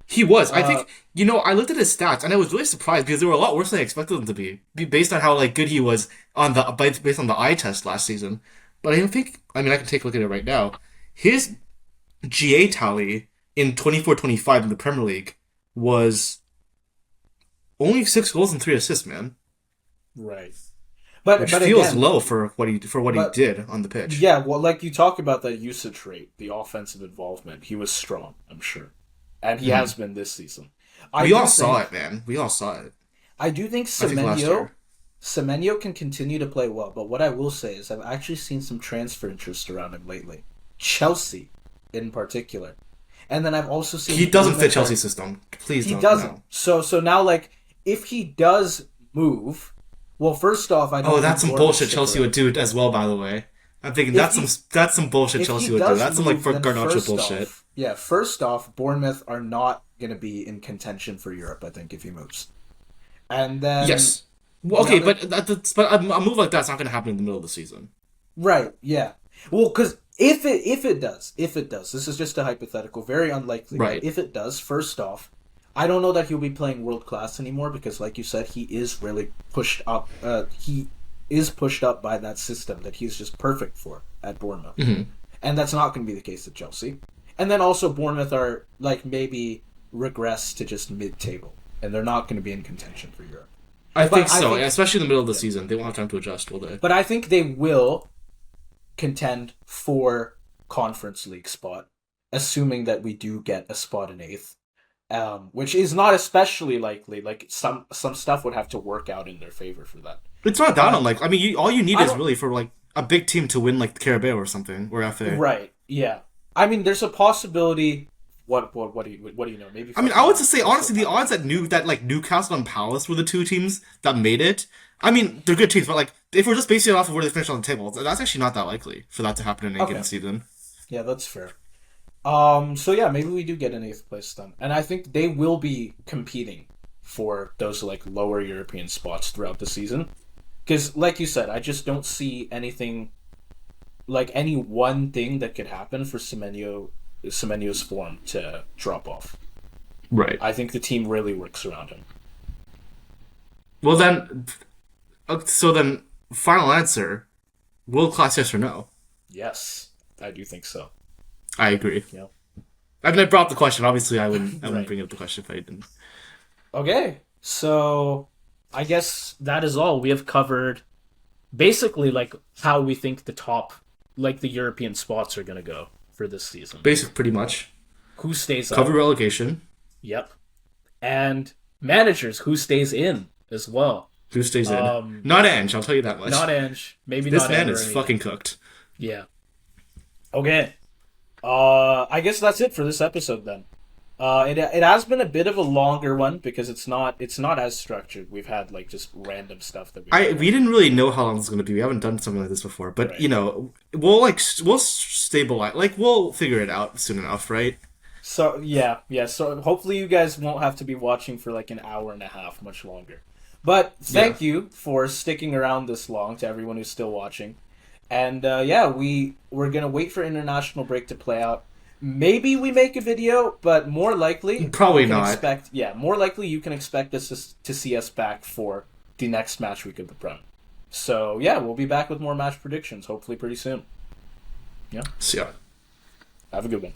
He was. I think, I looked at his stats and I was really surprised because they were a lot worse than I expected them to be based on how like good he was based on the eye test last season. But I can take a look at it right now. His GA tally in 24-25 in the Premier League was only 6 goals and 3 assists, man. Right. Which feels low for what he did on the pitch. Yeah, well, like you talk about that usage rate, the offensive involvement, he was strong, I'm sure. And he has been this season. We all saw it, man. We all saw it. I do think Semenyo Semenyo can continue to play well, but what I will say is I've actually seen some transfer interest around him lately. Chelsea, in particular. And then I've also seen... He doesn't fit Chelsea's system. Please don't. He doesn't. No. So now, like, if he does move... Well, first off, I don't... Oh, that's some bullshit Chelsea would do as well, by the way. I'm thinking that's some bullshit Chelsea would do. That's some, like, Garnacho bullshit. First off, Bournemouth are not going to be in contention for Europe, I think, if he moves. And then... Yes. Well, okay, but a move like that's not going to happen in the middle of the season. Right, yeah. Well, because if it does, this is just a hypothetical, very unlikely. Right. If it does, first off, I don't know that he'll be playing world class anymore because, like you said, he is really pushed up. He is pushed up by that system that he's just perfect for at Bournemouth, and that's not going to be the case at Chelsea. And then also Bournemouth are like maybe regress to just mid-table, and they're not going to be in contention for Europe. I think so, especially in the middle of the season. They won't have time to adjust, will they? But I think they will contend for Conference League spot, assuming that we do get a spot in 8th, which is not especially likely. Like, some stuff would have to work out in their favor for that. It's not that unlikely. I mean, all you need is really for, like, a big team to win, like, the Carabao or something, or FA. Right, yeah. I mean, there's a possibility... What do you know? Maybe. I mean, I would just say honestly, the odds that Newcastle and Palace were the two teams that made it. I mean, they're good teams, but like if we're just basing it off of where they finish on the table, that's actually not that likely for that to happen in any given season. Yeah, that's fair. So yeah, maybe we do get an 8th place then, and I think they will be competing for those like lower European spots throughout the season. Because, like you said, I just don't see anything, like any one thing that could happen for Semenyo's form to drop off. Right. I think the team really works around him. Well then, final answer, world class, yes or no? Yes, I do think so. I agree. Yeah. I mean, I brought up the question. Obviously, I wouldn't bring up the question if I didn't. Okay, so I guess that is all. We have covered basically like how we think the top, like the European spots are going to go for this season. Pretty much. Who stays up. Cover relegation. Yep. And managers, who stays in as well. Who stays in? Not Ange, I'll tell you that much. Not Ange. Maybe this not man Ange is fucking cooked. Yeah. Okay. I guess that's it for this episode then. It has been a bit of a longer one because it's not as structured. We've had like just random stuff that we didn't really know how long this was going to be. We haven't done something like this before, but right. You know, we'll stabilize. Like we'll figure it out soon enough, right? So yeah. So hopefully you guys won't have to be watching for like an hour and a half, much longer. But thank you for sticking around this long to everyone who's still watching. And we're gonna wait for international break to play out. Maybe we make a video, but more likely... Probably not. More likely you can expect us to see us back for the next match week of the Prem. So, yeah, we'll be back with more match predictions, hopefully pretty soon. Yeah? See ya. Have a good one.